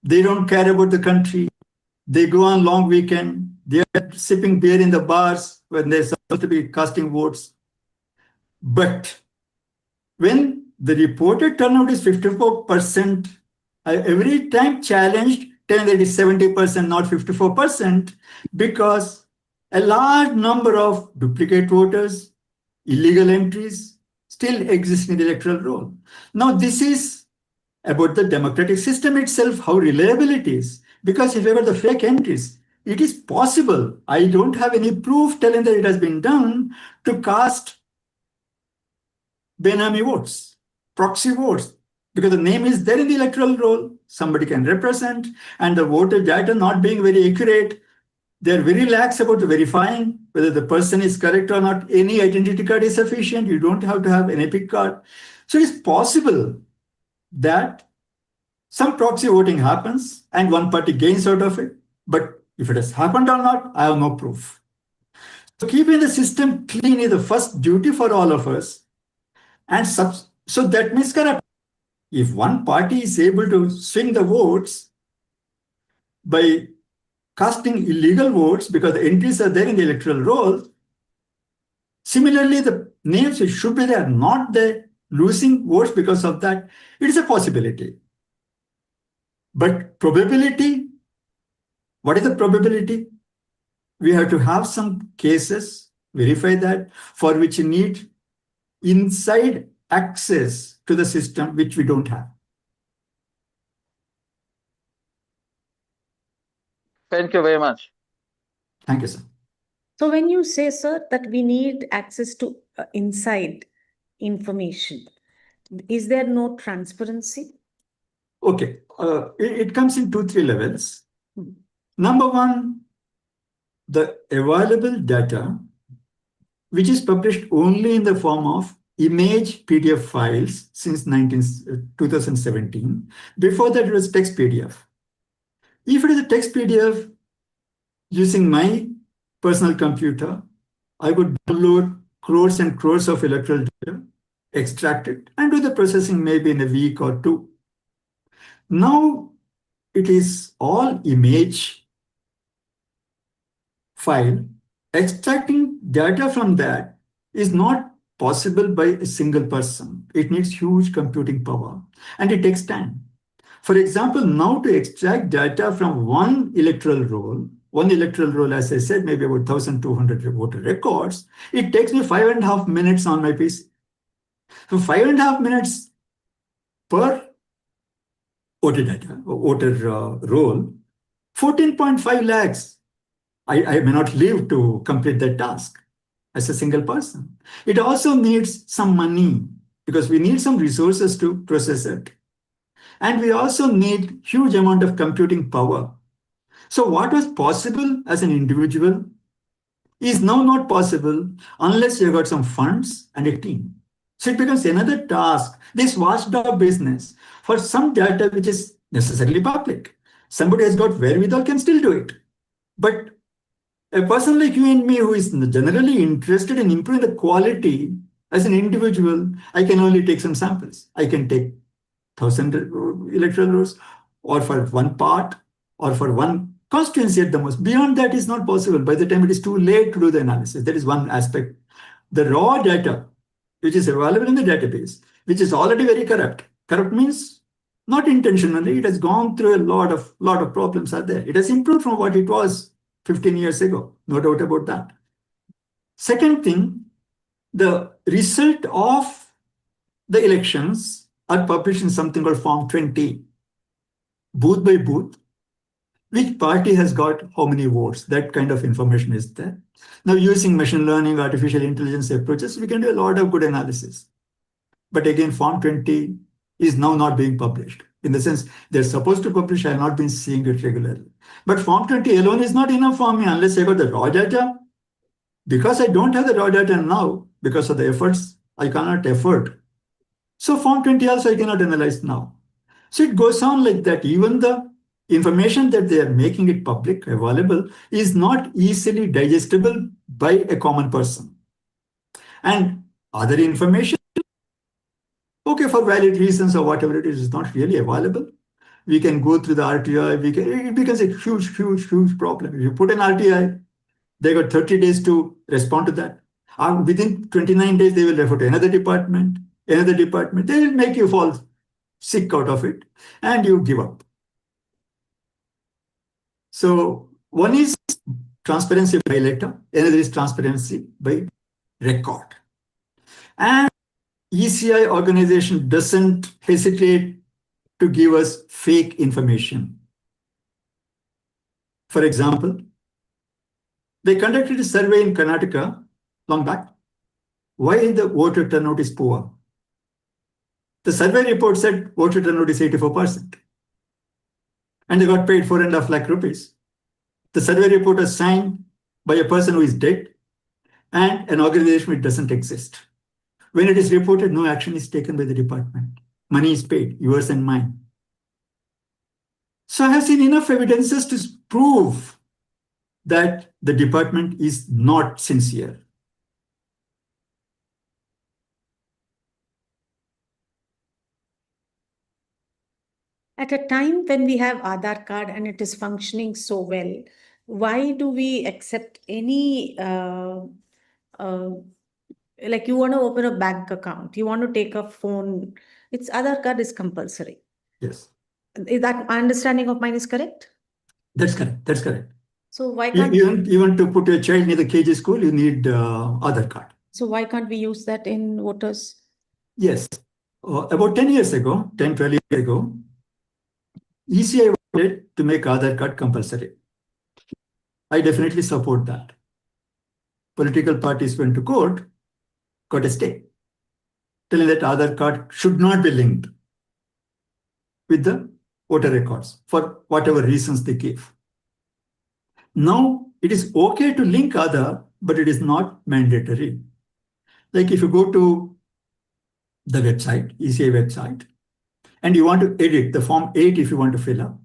They don't care about the country. They go on long weekend. They are sipping beer in the bars when they're supposed to be casting votes. But when the reported turnout is 54%, I every time challenged, telling that it's 70%, not 54%, because a large number of duplicate voters, illegal entries still exist in the electoral roll. Now, this is about the democratic system itself, how reliable it is. Because if ever the fake entries, it is possible. I don't have any proof telling that it has been done to cast Benami votes, proxy votes, because the name is there in the electoral roll. Somebody can represent, and the voter data not being very accurate. They're very lax about verifying whether the person is correct or not. Any identity card is sufficient. You don't have to have an EPIC card. So it's possible that some proxy voting happens and one party gains out of it. But if it has happened or not, I have no proof. So keeping the system clean is the first duty for all of us. And so that means corrupt. If one party is able to swing the votes by casting illegal votes because the entries are there in the electoral roll, similarly, the names should be there, not the losing votes because of that. It is a possibility. But probability, what is the probability? We have to have some cases, verify that, for which you need inside access to the system, which we don't have. Thank you very much. Thank you, sir. So when you say, sir, that we need access to inside information, is there no transparency? Okay, it comes in 2-3 levels. Number one, the available data, which is published only in the form of image PDF files since 2017. Before that, it was text PDF. If it is a text PDF, using my personal computer, I would download crores and crores of electoral data, extract it, and do the processing maybe in a week or two. Now, it is all image file. Extracting data from that is not possible by a single person. It needs huge computing power, and it takes time. For example, now to extract data from one electoral roll, as I said, maybe about 1,200 voter records, it takes me 5.5 minutes on my PC. So 5.5 minutes per voter roll, 14.5 lakhs. I may not live to complete that task as a single person. It also needs some money because we need some resources to process it. And we also need huge amount of computing power. So what was possible as an individual is now not possible unless you got some funds and a team. So it becomes another task, this watchdog business for some data which is necessarily public. Somebody has got wherewithal can still do it. But a person like you and me who is generally interested in improving the quality as an individual, I can only take some samples. I can take 1,000 electoral rolls or for one part or for one constituency at the most. Beyond that is not possible. By the time it is too late to do the analysis, that is one aspect. The raw data, which is available in the database, which is already very corrupt. Corrupt means not intentionally. It has gone through a lot of problems are there. It has improved from what it was 15 years ago. No doubt about that. Second thing, the result of the elections are published in something called Form 20, booth by booth. Which party has got how many votes? That kind of information is there. Now, using machine learning, artificial intelligence approaches, we can do a lot of good analysis. But again, Form 20 is now not being published. In the sense, they're supposed to publish, I have not been seeing it regularly. But Form 20 alone is not enough for me unless I got the raw data. Because I don't have the raw data now, because of the efforts, I cannot afford. So Form 20 also I cannot analyze now. So it goes on like that. Even the information that they are making it public, available, is not easily digestible by a common person. And other information, okay, for valid reasons or whatever it is not really available. We can go through the RTI, it becomes a huge, huge, huge problem. If you put an RTI, they got 30 days to respond to that. Within 29 days, they will refer to another department, another department. They will make you fall sick out of it and you give up. So one is transparency by letter, another is transparency by record. And ECI organization doesn't hesitate to give us fake information. For example, they conducted a survey in Karnataka long back. Why the voter turnout is poor? The survey report said voter turnout is 84%. And they got paid 4.5 lakh rupees. The survey report was signed by a person who is dead and an organization which doesn't exist. When it is reported, no action is taken by the department. Money is paid, yours and mine. So I have seen enough evidences to prove that the department is not sincere. At a time when we have Aadhaar card and it is functioning so well, why do we accept any like you want to open a bank account, you want to take a phone, it's Aadhaar card is compulsory. Yes. Is that my understanding of mine is correct? That's correct. That's correct. So why can't you want to put your child near the KG school, you need Aadhaar card. So why can't we use that in voters? Yes. About 10 years ago, 10, 12 years ago, ECI wanted to make Aadhaar card compulsory. I definitely support that. Political parties went to court, got a stay, telling that Aadhaar card should not be linked with the voter records for whatever reasons they gave. Now, it is okay to link Aadhaar, but it is not mandatory. Like if you go to the website, ECI website, and you want to edit the Form 8 if you want to fill up,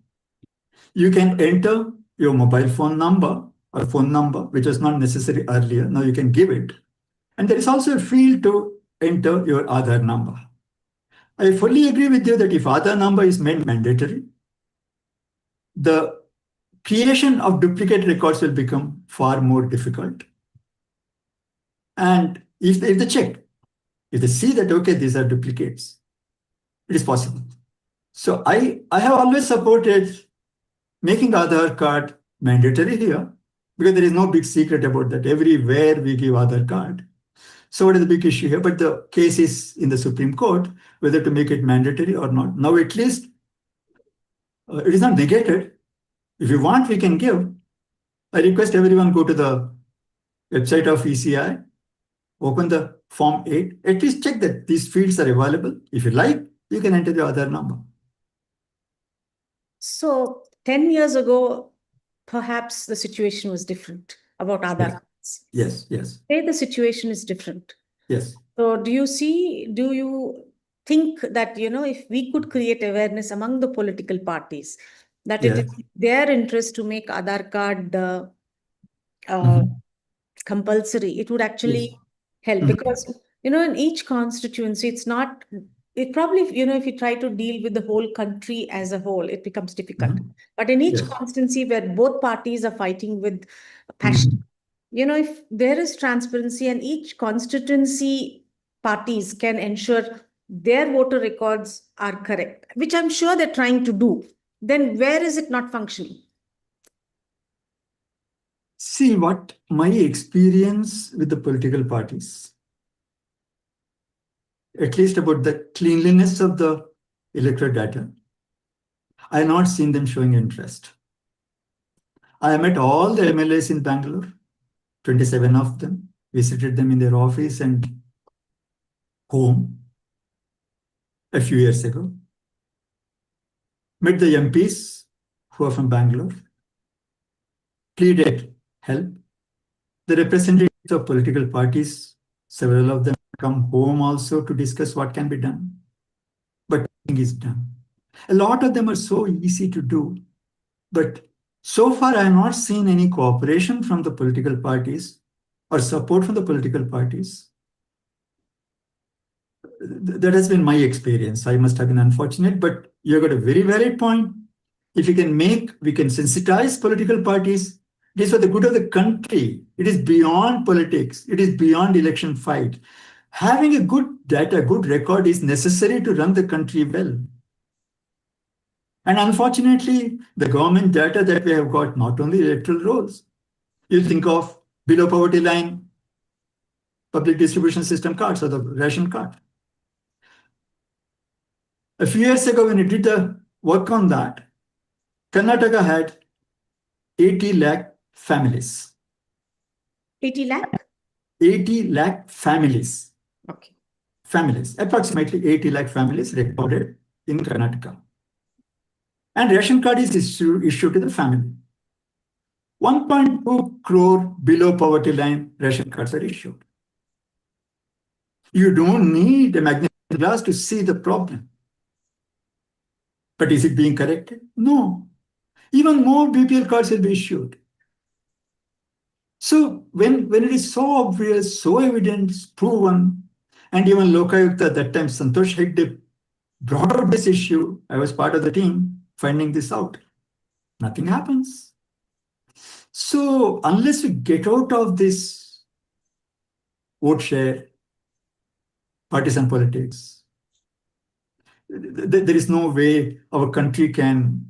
you can enter your mobile phone number or phone number, which was not necessary earlier. Now you can give it. And there is also a field to enter your Aadhaar number. I fully agree with you that if Aadhaar number is made mandatory, the creation of duplicate records will become far more difficult. And if they check, if they see that, okay, these are duplicates, it is possible. So I have always supported making Aadhaar card mandatory here because there is no big secret about that. Everywhere we give Aadhaar card. So what is the big issue here? But the case is in the Supreme Court, whether to make it mandatory or not. Now at least it is not negated. If you want, we can give. I request everyone go to the website of ECI, open the Form 8, at least check that these fields are available. If you like, you can enter your Aadhaar number. So 10 years ago, perhaps the situation was different about Aadhaar cards. Yes, yes. Today the situation is different. Yes. So do you think that, if we could create awareness among the political parties, that it is their interest to make Aadhaar card compulsory, it would actually help because, in each constituency, it probably, if you try to deal with the whole country as a whole, it becomes difficult. But in each constituency where both parties are fighting with passion, if there is transparency and each constituency parties can ensure their voter records are correct, which I'm sure they're trying to do, then where is it not functioning? See, what my experience with the political parties, at least about the cleanliness of the electoral data, I have not seen them showing interest. I met all the MLAs in Bangalore, 27 of them, visited them in their office and home a few years ago. Met the MPs who are from Bangalore, pleaded help. The representatives of political parties, several of them come home also to discuss what can be done. But nothing is done. A lot of them are so easy to do. But so far, I have not seen any cooperation from the political parties or support from the political parties. That has been my experience. I must have been unfortunate, but you got a very valid point. If we can sensitize political parties. It is for the good of the country. It is beyond politics. It is beyond election fight. Having a good data, good record is necessary to run the country well. And unfortunately, the government data that we have got, not only electoral rolls, you think of below poverty line public distribution system cards or the ration card. A few years ago, when we did the work on that, Karnataka had 80 lakh families. 80 lakh? 80 lakh families. Okay. Families, approximately 80 lakh families recorded in Karnataka. And ration card is issued to the family. 1.2 crore below poverty line ration cards are issued. You don't need a magnifying glass to see the problem. But is it being corrected? No. Even more BPL cards will be issued. So when it is so obvious, so evident, proven, and even Lokayukta at that time, Santosh hit a broader base issue. I was part of the team finding this out. Nothing happens. So unless we get out of this vote share, partisan politics, there is no way our country can,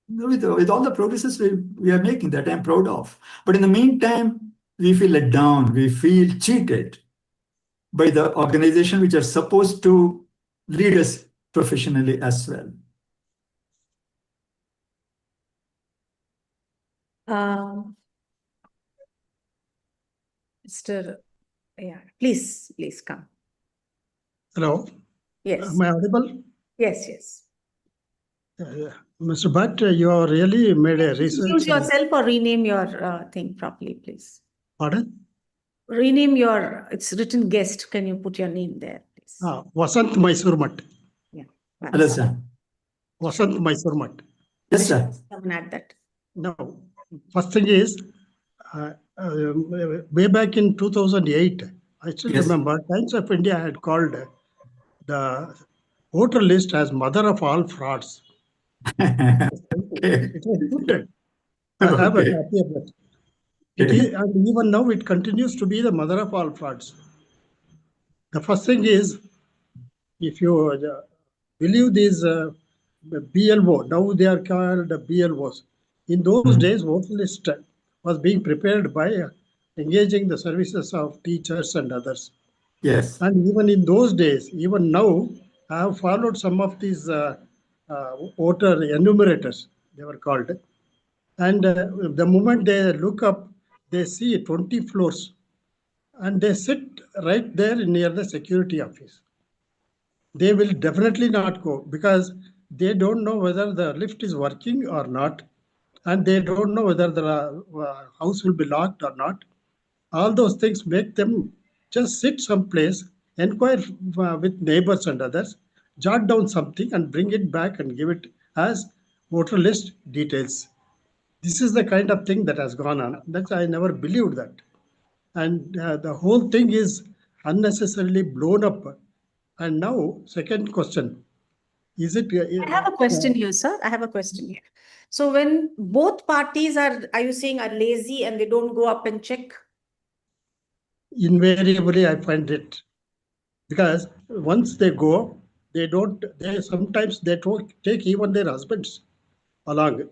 with all the progresses we are making, that I'm proud of. But in the meantime, we feel let down, we feel cheated by the organization which are supposed to lead us professionally as well. Mr. Yeah, please come. Hello. Yes. Am I audible? Yes. Mr. Bhatt, you have really made a research. Introduce yourself or rename your thing properly, please. Pardon? Rename it's written guest. Can you put your name there, please? Vasant Mysore Math. Yeah. Hello, sir. Vasant Mysore Math. Yes, sir. Someone add that. Now, first thing is, way back in 2008, I still remember Times of India had called the voter list as mother of all frauds. It was printed. I have a copy of it. It is, and even now it continues to be the mother of all frauds. The first thing is, if you believe these BLO, now they are called BLOs. In those days, voter list was being prepared by engaging the services of teachers and others. Yes. And even in those days, even now, I have followed some of these voter enumerators, they were called. And the moment they look up, they see 20 floors and they sit right there near the security office. They will definitely not go because they don't know whether the lift is working or not, and they don't know whether the house will be locked or not. All those things make them just sit someplace, inquire with neighbors and others, jot down something and bring it back and give it as voter list details. This is the kind of thing that has gone on. That's I never believed that, and the whole thing is unnecessarily blown up. And now, second question: is it? I have a question here, sir. I have a question here. So when both parties are you saying are lazy and they don't go up and check? Invariably, I find it because once they go, they don't. They sometimes they don't take even their husbands along,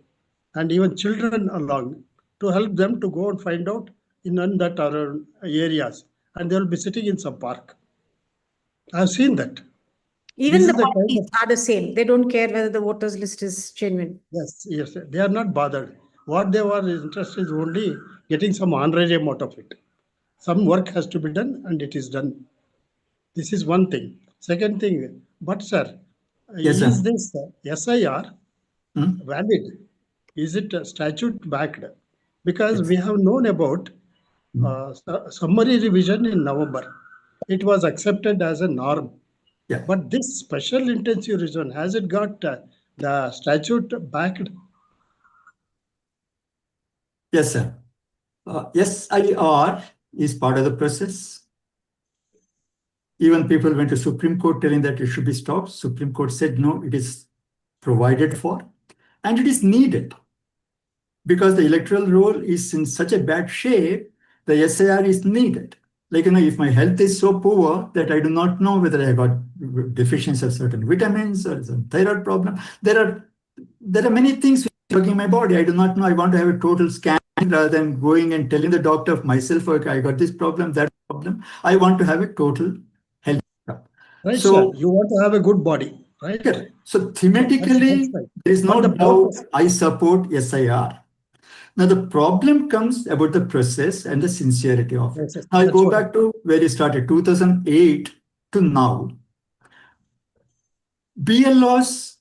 and even children along to help them to go and find out in that around areas, and they will be sitting in some park. I've seen that. Even the parties are the same. They don't care whether the voters list is genuine. Yes, they are not bothered. What they are interested is only getting some honorarium out of it. Some work has to be done, and it is done. This is one thing. Second thing, but sir, is this S.I.R valid? Is it statute backed? Because we have known about summary revision in November. It was accepted as a norm. Yeah. But this special intensive revision, has it got the statute backed. Yes, sir. S.I.R is part of the process. Even people went to Supreme Court telling that it should be stopped. Supreme Court said no, it is provided for and it is needed because the electoral roll is in such a bad shape. The S.I.R is needed. Like, if my health is so poor that I do not know whether I got deficiency of certain vitamins or some thyroid problem, there are many things working my body. I do not know. I want to have a total scan rather than going and telling the doctor of myself, okay, I got this problem, that problem. I want to have a total health checkup. Right, So, sir. You want to have a good body, right? correct. So That's thematically, right. there is no But the doubt purpose, I support S.I.R. Now, the problem comes about the process and the sincerity of it. yes, yes, Now, I that's go what. back to where you started, 2008 to now. BLOs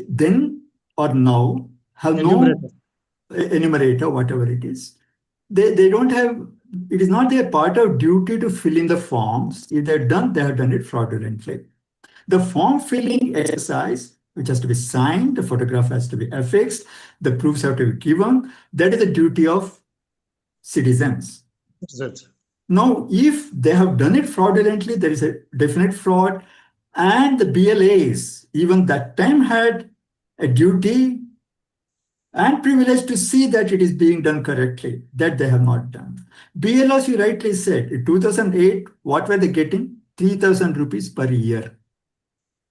then or now have no Enumerator. enumerator, whatever it is. They don't have, it is not their part of duty to fill in the forms. If they're done, they have done it fraudulently. The form filling exercise, which has to be signed, the photograph has to be affixed, the proofs have to be given, that is the duty of citizens. That's Now, if they have done it fraudulently, there is a definite fraud, and the BLAs, even that time, had a duty and privilege to see that it is being done correctly. That they have not done. BLOs, you rightly said, in 2008, what were they getting? 3,000 rupees per year.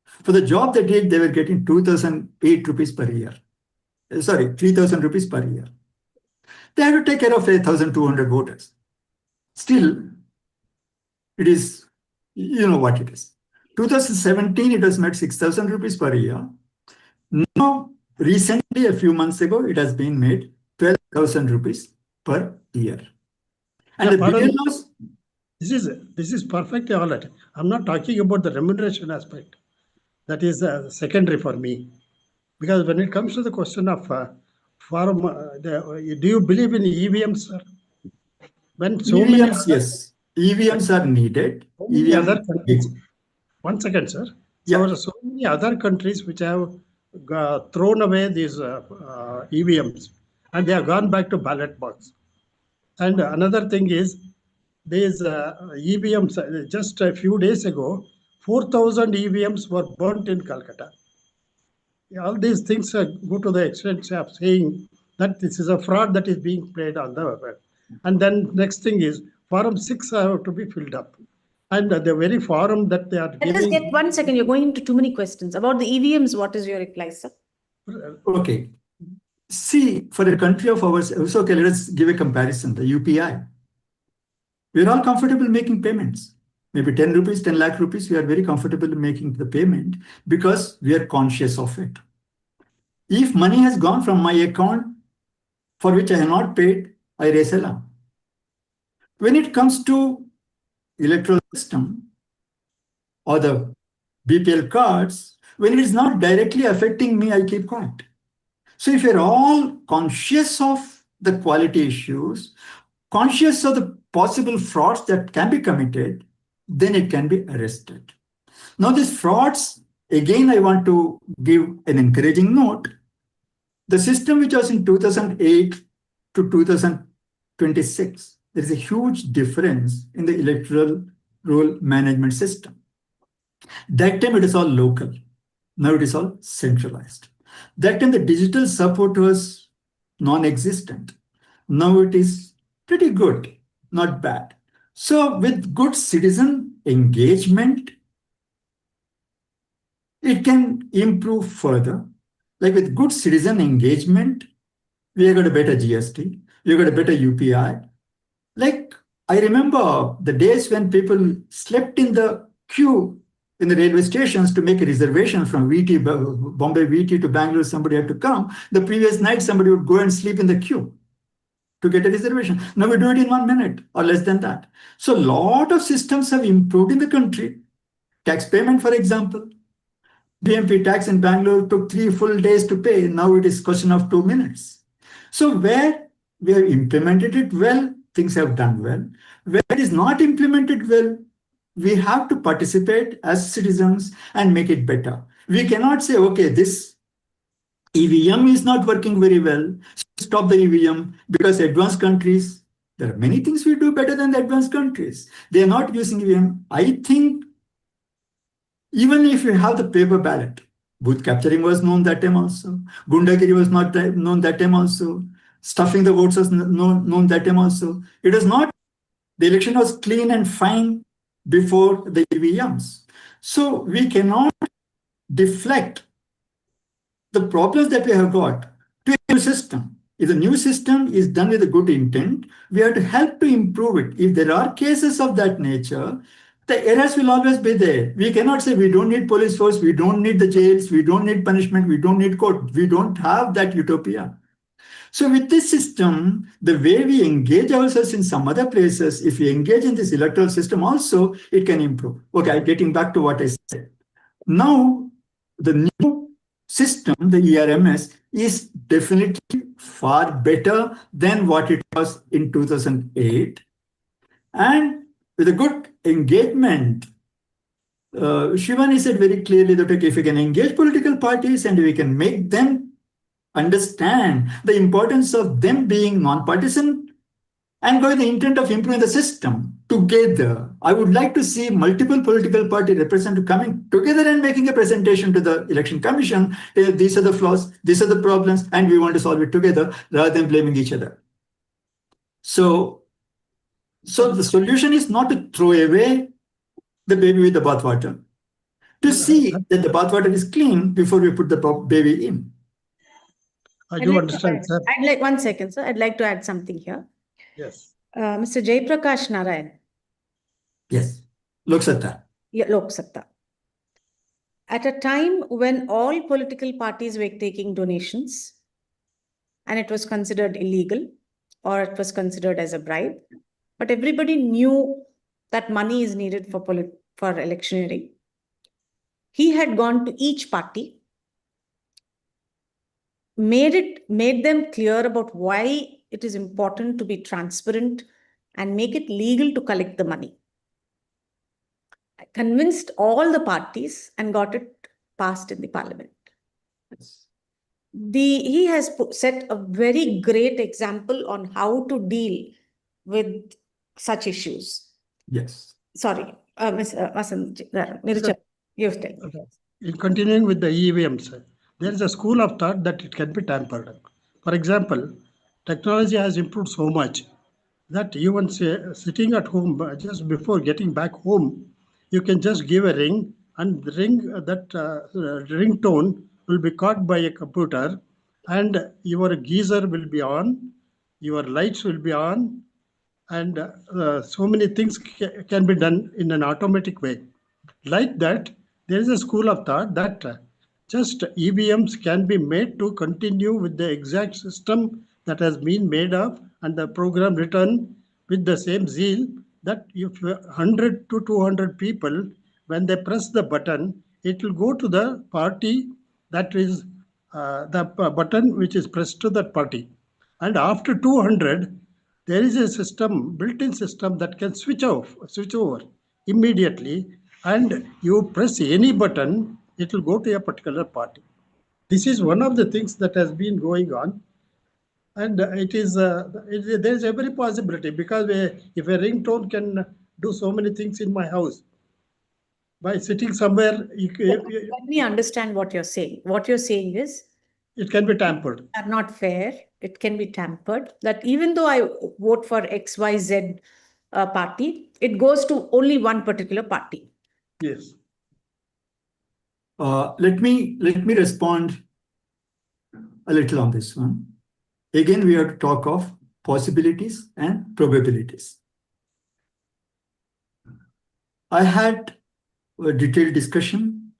For the job they did, they were getting 2,008 rupees per year. Sorry, 3,000 rupees per year. They had to take care of 1,200 voters. Still, it is, you know what it is. 2017, it was made 6,000 rupees per year. Now, recently, a few months ago, it has been made 12,000 rupees per year. And yeah, the pardon me. BLOs, This is perfectly all right. I'm not talking about the remuneration aspect. That is secondary for me. Because when it comes to the question of do you believe in EVMs, sir? When EVMs, yes, EVMs are needed. so many other EVM, countries, one second, sir. yeah, So many other countries which have thrown away these EVMs and they have gone back to ballot box. And another thing is, these EVMs, just a few days ago, 4,000 EVMs were burnt in Calcutta. All these things go to the extent of saying that this is a fraud that is being played on the web. And then next thing is form 6 have to be filled up. And the very form that they are Let us giving. get 1 second. You're going into too many questions. About the EVMs, what is your reply, sir? okay. See, for a country of ours, so okay, let us give a comparison, the UPI. We're all comfortable making payments. Maybe 10 rupees, 10 lakh rupees, we are very comfortable making the payment because we are conscious of it. If money has gone from my account for which I have not paid, I raise alarm. When it comes to electoral system or the BPL cards, when it is not directly affecting me, I keep quiet. So if you're all conscious of the quality issues, conscious of the possible frauds that can be committed, then it can be arrested. Now, these frauds, again, I want to give an encouraging note. The system which was in 2008 to 2026, there is a huge difference in the electoral roll management system. That time it is all local. Now it is all centralized. That time the digital support was non-existent. Now it is pretty good, not bad. So with good citizen engagement, it can improve further. Like with good citizen engagement, we have got a better GST, we have got a better UPI. Like I remember the days when people slept in the queue in the railway stations to make a reservation from VT, Bombay VT to Bangalore, somebody had to come. The previous night, somebody would go and sleep in the queue to get a reservation. Now we do it in 1 minute or less than that. So a lot of systems have improved in the country. Tax payment, for example. BMP tax in Bangalore took 3 full days to pay. Now it is question of 2 minutes. So where we have implemented it well, things have done well. Where it is not implemented well, we have to participate as citizens and make it better. we cannot say, okay, this EVM is not working very well, stop the EVM, because advanced countries, there are many things we do better than the advanced countries. They are not using EVM. I think even if you have the paper ballot, booth capturing was known that time also. Gundagiri was not known that time also. Stuffing the votes was known that time also. It was not, the election was clean and fine before the EVMs. So we cannot deflect the problems that we have got to a new system. If the new system is done with a good intent, we have to help to improve it. If there are cases of that nature, the errors will always be there. We cannot say we don't need police force, we don't need the jails, we don't need punishment, we don't need court. We don't have that utopia. So with this system, the way we engage ourselves in some other places, if we engage in this electoral system also, it can improve. Okay, getting back to what I said. Now, the new system, the ERMS, is definitely far better than what it was in 2008. And with a good engagement, Shivani said very clearly that okay, if we can engage political parties and we can make them understand the importance of them being non-partisan and by the intent of improving the system together. I would like to see multiple political party representatives coming together and making a presentation to the election commission. These are the flaws, these are the problems, and we want to solve it together rather than blaming each other. So the solution is not to throw away the baby with the bathwater, to see that the bathwater is clean before we put the baby in. I do understand, sir. I'd like 1 second, sir. I'd like to add something here. Yes. Mr. Jaiprakash Narayan. Yes, Lok Satta. Yeah, Lok Satta. At a time when all political parties were taking donations and it was considered illegal or it was considered as a bribe, but everybody knew that money is needed for electioneering. He had gone to each party, made them clear about why it is important to be transparent and make it legal to collect the money. I convinced all the parties and got it passed in the parliament. Yes. He has set a very great example on how to deal with such issues. Yes. Sorry, Ms. Nirucha, you have told. In continuing with the EVMs, there is a school of thought that it can be tampered. For example, technology has improved so much that even sitting at home, just before getting back home, you can just give a ring, and the ringtone will be caught by a computer, and your geyser will be on, your lights will be on, and so many things can be done in an automatic way. Like that, there is a school of thought that just EVMs can be made to continue with the exact system that has been made up and the program written with the same zeal, that if 100 to 200 people, when they press the button, it will go to the party that is the button which is pressed to that party. And after 200, there is a system, built-in system that can switch over immediately, and you press any button, it will go to a particular party. This is one of the things that has been going on, and there is every possibility, because if a ringtone can do so many things in my house by sitting somewhere, Let me understand what you're saying. What you're saying is it can be tampered. are not fair. It can be tampered. That even though I vote for XYZ party, it goes to only one particular party. Yes. Let me respond a little on this one. Again, we have to talk of possibilities and probabilities. I had a detailed discussion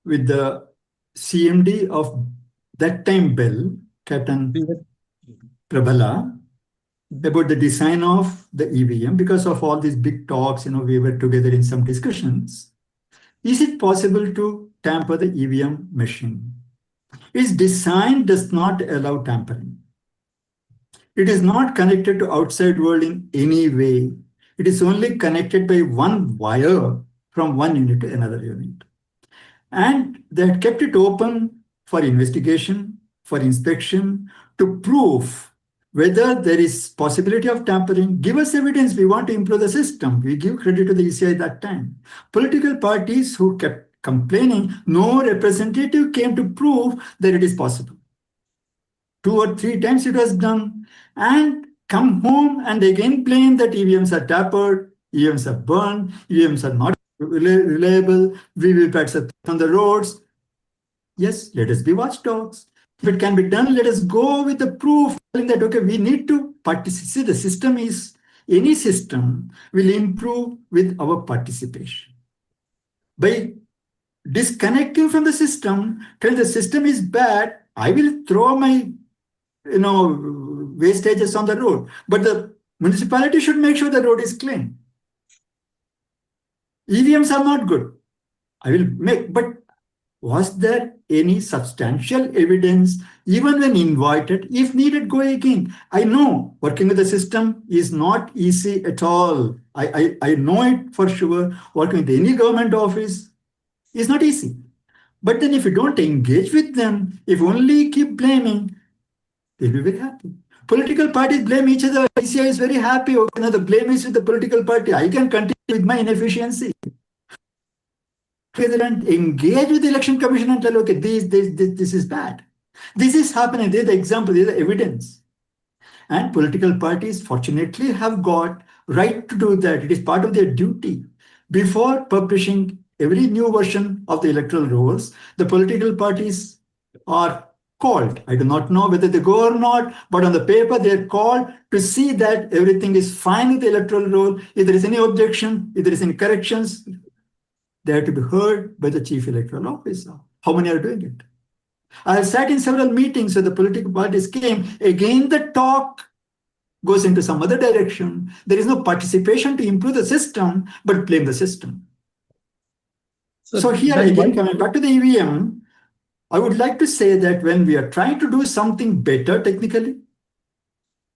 with the CMD of that time Bell, Captain Prabhala, about the design of the EVM. Because of all these big talks, we were together in some discussions. Is it possible to tamper the EVM machine? Its design does not allow tampering. It is not connected to outside world in any way. It is only connected by one wire from one unit to another unit. And they had kept it open for investigation, for inspection, to prove whether there is possibility of tampering. Give us evidence, we want to improve the system. We give credit to the ECI at that time. Political parties who kept complaining, no representative came to prove that it is possible. 2 or 3 times it was done, and come home and again blame that EVMs are tampered, EVMs are burned, EVMs are not reliable, VVPATs are on the roads. Yes, let us be watchdogs. If it can be done, let us go with the proof, telling that, okay, we need to participate. See, the system is, any system will improve with our participation. By disconnecting from the system, telling the system is bad, I will throw my wastages on the road. But the municipality should make sure the road is clean. EVMs are not good. I will make, but was there any substantial evidence, even when invited? If needed, go again. I know working with the system is not easy at all. I know it for sure. Working with any government office is not easy. But then if you don't engage with them, if only keep blaming, they'll be very happy. Political parties blame each other. ICI is very happy. The blame is with the political party. I can continue with my inefficiency. President engage with the election commission and tell, okay, this is bad. This is happening. There's the example, there's the evidence. And political parties fortunately have got right to do that. It is part of their duty. Before publishing every new version of the electoral rolls, the political parties are called. I do not know whether they go or not, but on the paper they're called to see that everything is fine with the electoral roll. If there is any objection, if there is any corrections, they have to be heard by the chief electoral officer. How many are doing it? I have sat in several meetings where the political parties came. Again, the talk goes into some other direction. There is no participation to improve the system, but blame the system. So here again, coming back to the EVM, I would like to say that when we are trying to do something better technically,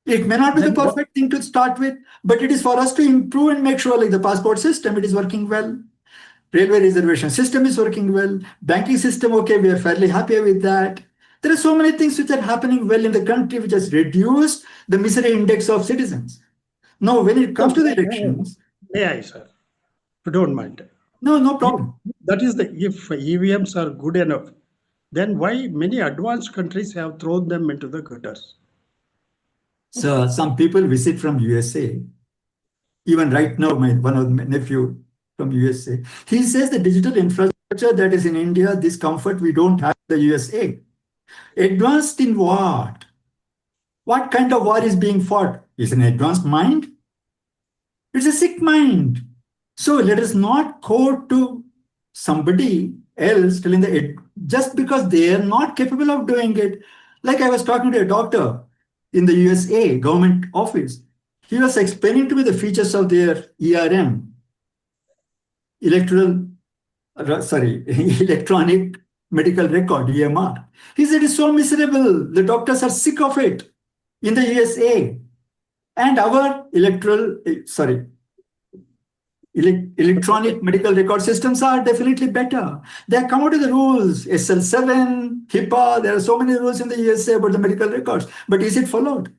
it may not be the perfect thing to start with, but it is for us to improve and make sure, like the passport system, it is working well. Railway reservation system is working well. Banking system, okay, we are fairly happy with that. There are so many things which are happening well in the country, which has reduced the misery index of citizens. Now, when it comes to the elections... May I, sir? If you don't mind. No problem. That is, if EVMs are good enough, then why many advanced countries have thrown them into the gutters? So some people visit from USA. Even right now, one of my nephew from USA, he says the digital infrastructure that is in India, this comfort we don't have in the USA. Advanced in what? What kind of war is being fought? Is an advanced mind? It's a sick mind. So let us not quote to somebody else telling just because they are not capable of doing it. Like I was talking to a doctor in the USA government office. He was explaining to me the features of their ERM, electronic medical record, EMR. He said it's so miserable. The doctors are sick of it in the USA. And our electronic medical record systems are definitely better. They have come out with the rules, SL7, HIPAA, there are so many rules in the USA about the medical records. But is it followed?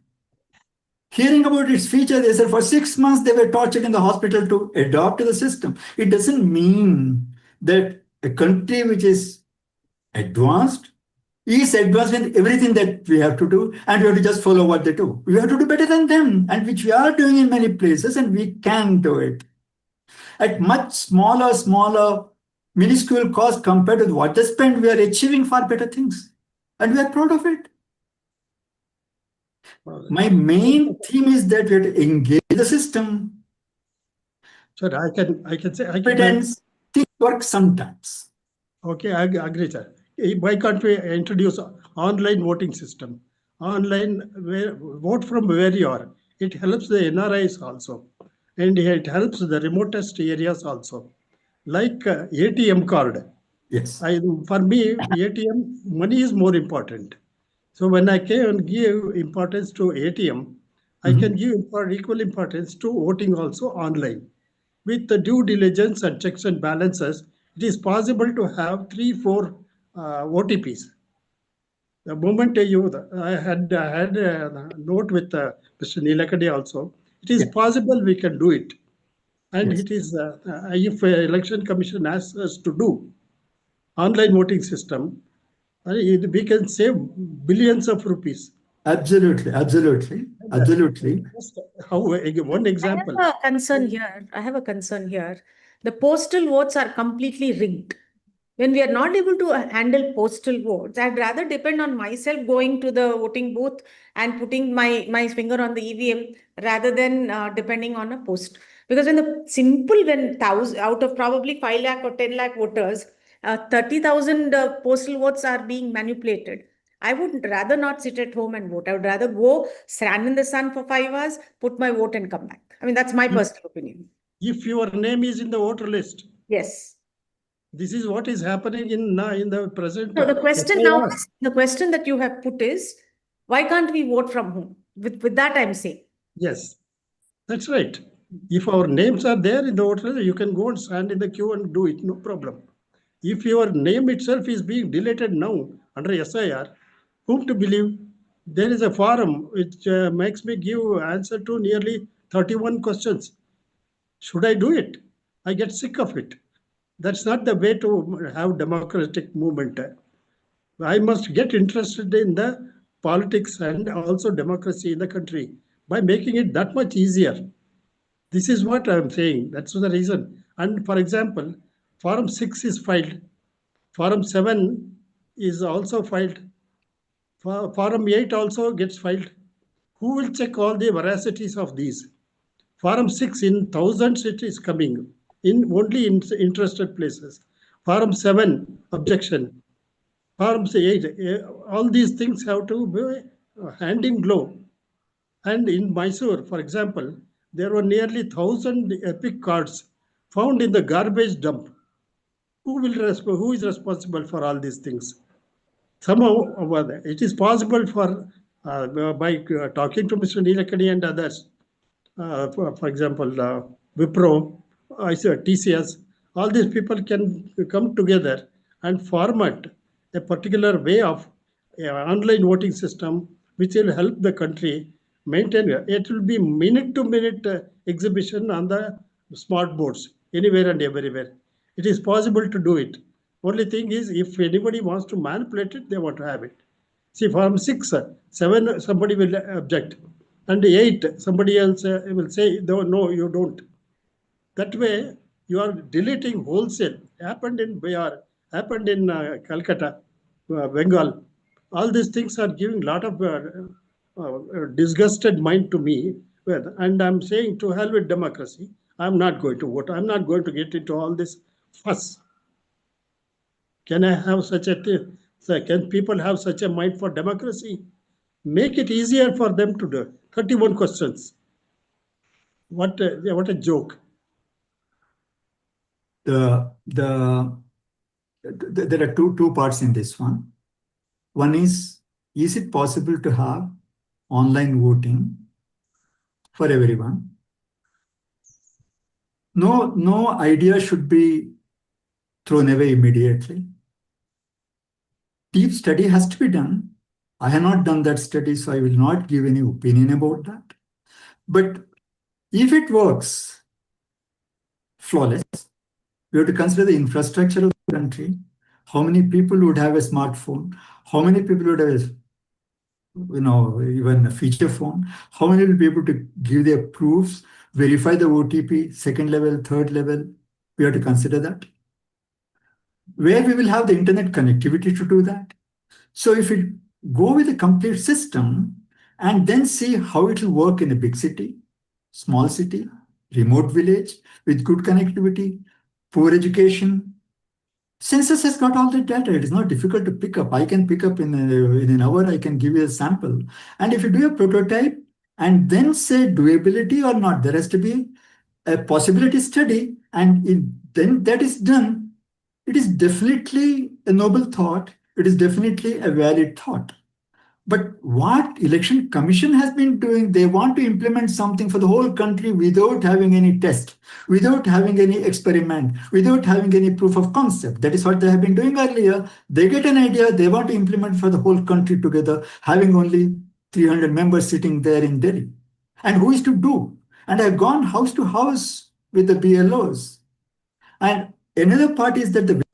Hearing about its feature, they said for 6 months they were tortured in the hospital to adopt the system. It doesn't mean that a country which is advanced is advanced in everything that we have to do, and we have to just follow what they do. We have to do better than them, and which we are doing in many places, and we can do it. At much smaller, minuscule cost compared with what they spend, we are achieving far better things, and we are proud of it. My main theme is that we have to engage the system. Sir, I can say Things work sometimes. Okay, I agree, sir. Why can't we introduce online voting system? Online, vote from where you are. It helps the NRIs also, and it helps the remotest areas also. Like ATM card. Yes. For me, ATM money is more important. So when I can give importance to ATM, I can give equal importance to voting also online. With the due diligence and checks and balances, it is possible to have 3, 4 OTPs. The moment I had a note with Mr. Nilakade also. It is possible we can do it, and Yes. it is if election commission asks us to do online voting system, we can save billions of rupees. Absolutely, absolutely, absolutely. Just how one example. I have a concern here. I have a concern here. The postal votes are completely rigged. When we are not able to handle postal votes, I'd rather depend on myself going to the voting booth and putting my finger on the EVM rather than depending on a post. Because when thousand out of probably 5 lakh or 10 lakh voters, 30,000 postal votes are being manipulated. I would rather not sit at home and vote. I would rather go stand in the sun for 5 hours, put my vote and come back. I mean, that's my personal opinion. If your name is in the voter list, Yes. this is what is happening in the present. So the question now SIR. is, the question that you have put is, why can't we vote from home? With that, I'm saying. Yes, that's right. If our names are there in the voter, you can go and stand in the queue and do it, no problem. If your name itself is being deleted now under SIR, whom to believe? There is a forum which makes me give answer to nearly 31 questions. Should I do it? I get sick of it. That's not the way to have democratic movement. I must get interested in the politics and also democracy in the country by making it that much easier. This is what I'm saying. That's the reason. And for example, Form 6 is filed. Form 7 is also filed. Form 8 also gets filed. Who will check all the veracities of these? Form 6 in thousands it is coming in only in interested places. Form 7 objection. Form 8, all these things have to be hand in glove. And in Mysore, for example, there were nearly 1,000 epic cards found in the garbage dump. Who is responsible for all these things? Somehow, it is possible by talking to Mr. Nilakani and others, for example, Wipro, TCS, all these people can come together and format a particular way of online voting system which will help the country maintain. It will be minute to minute exhibition on the smart boards anywhere and everywhere. It is possible to do it. Only thing is, if anybody wants to manipulate it, they want to have it. See, Form 6, 7, somebody will object. And 8, somebody else will say, no, no, you don't. That way, you are deleting wholesale. Happened in Bihar, happened in Calcutta, Bengal. All these things are giving a lot of disgusted mind to me. And I'm saying, to hell with democracy. I'm not going to vote. I'm not going to get into all this fuss. Can I have such a thing? Can people have such a mind for democracy? Make it easier for them to do. 31 questions. What a joke. The, there are two parts in this one. One is it possible to have online voting for everyone? No idea should be thrown away immediately. Deep study has to be done. I have not done that study, so I will not give any opinion about that. But if it works flawless, we have to consider the infrastructure of the country. How many people would have a smartphone? How many people would have even a feature phone? How many will be able to give their proofs, verify the OTP, second level, third level? We have to consider that. Where we will have the internet connectivity to do that. So if we go with a complete system and then see how it will work in a big city, small city, remote village with good connectivity, poor education. Census has got all the data. It is not difficult to pick up. I can pick up in an hour. I can give you a sample. And if you do a prototype and then say doability or not, there has to be a possibility study. And then that is done. It is definitely a noble thought. It is definitely a valid thought. But what Election Commission has been doing, they want to implement something for the whole country without having any test, without having any experiment, without having any proof of concept. That is what they have been doing earlier. They get an idea, they want to implement for the whole country together, having only 300 members sitting there in Delhi. And who is to do? And I've gone house to house with the BLOs. And another part is that the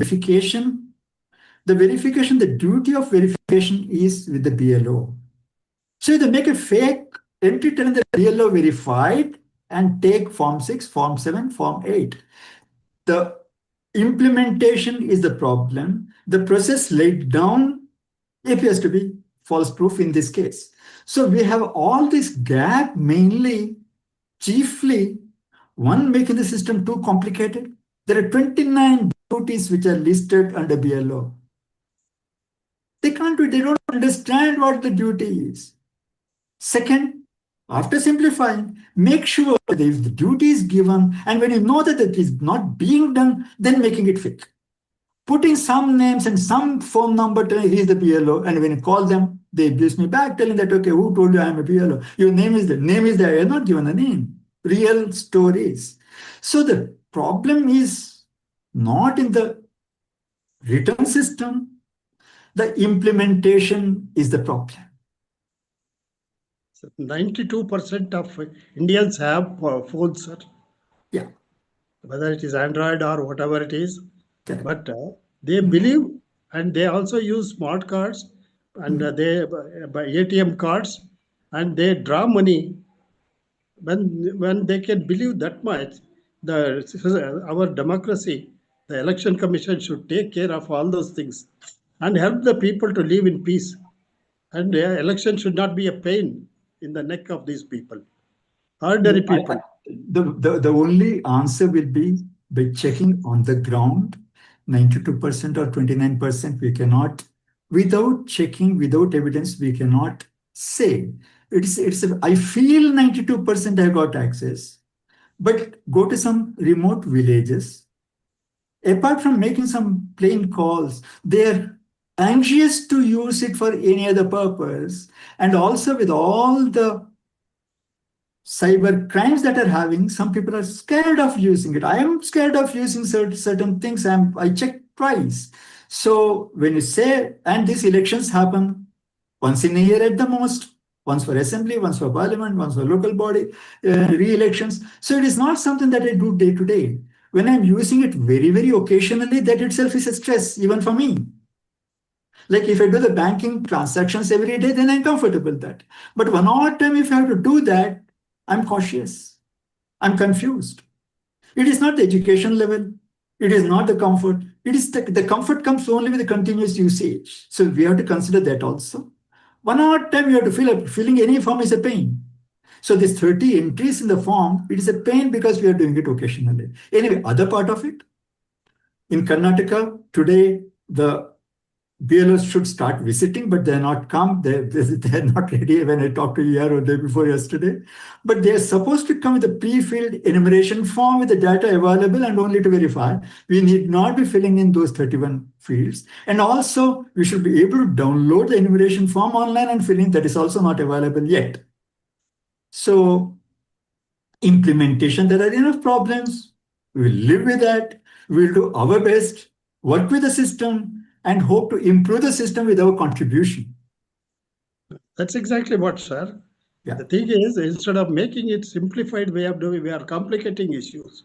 duty of verification is with the BLO. So they make a fake entry telling the BLO verified and take Form 6, Form 7, Form 8. The implementation is the problem. The process laid down appears to be false proof in this case. So we have all this gap mainly, chiefly, one, making the system too complicated. There are 29 duties which are listed under BLO. They can't do it. They don't understand what the duty is. Second, after simplifying, make sure that if the duty is given and when you know that it is not being done, then making it fake. Putting some names and some phone number telling he's the PLO, and when you call them, they abuse me back, telling that, okay, who told you I'm a PLO? Your name is there. You're not given a name. Real stories. So the problem is not in the written system. The implementation is the problem. 92% of Indians have phones, sir. Yeah. Whether it is Android or whatever it is. Correct. But they believe, and they also use smart cards and they by ATM cards, and they draw money. When they can believe that much, our democracy, the election commission should take care of all those things and help the people to live in peace. And election should not be a pain in the neck of these people, ordinary people. The only answer will be by checking on the ground. 92% or 29%, we cannot, without checking, without evidence, we cannot say. I feel 92% I got access, but go to some remote villages. Apart from making some plain calls, they're anxious to use it for any other purpose. And also with all the cyber crimes that are having, some people are scared of using it. I am scared of using certain things. I check twice. So when you say, and these elections happen once in a year at the most, once for assembly, once for parliament, once for local body, re-elections. So it is not something that I do day to day. When I'm using it very, very occasionally, that itself is a stress, even for me. Like if I do the banking transactions every day, then I'm comfortable with that. But one odd time, if I have to do that, I'm cautious. I'm confused. It is not the education level. It is not the comfort. It is the comfort comes only with the continuous usage. So we have to consider that also. One odd time you have to fill up. Filling any form is a pain. So this 30 entries in the form, it is a pain because we are doing it occasionally. Anyway, other part of it, in Karnataka, today, the BLOs should start visiting, but they're not come. They're not ready when I talked to ER or day before yesterday. But they're supposed to come with a pre-filled enumeration form with the data available and only to verify. We need not be filling in those 31 fields. And also, we should be able to download the enumeration form online and fill in. That is also not available yet. So, implementation, there are enough problems. We'll live with that. We'll do our best, work with the system, and hope to improve the system with our contribution. That's exactly what, sir. Yeah. The thing is, instead of making it simplified way of doing, we are complicating issues.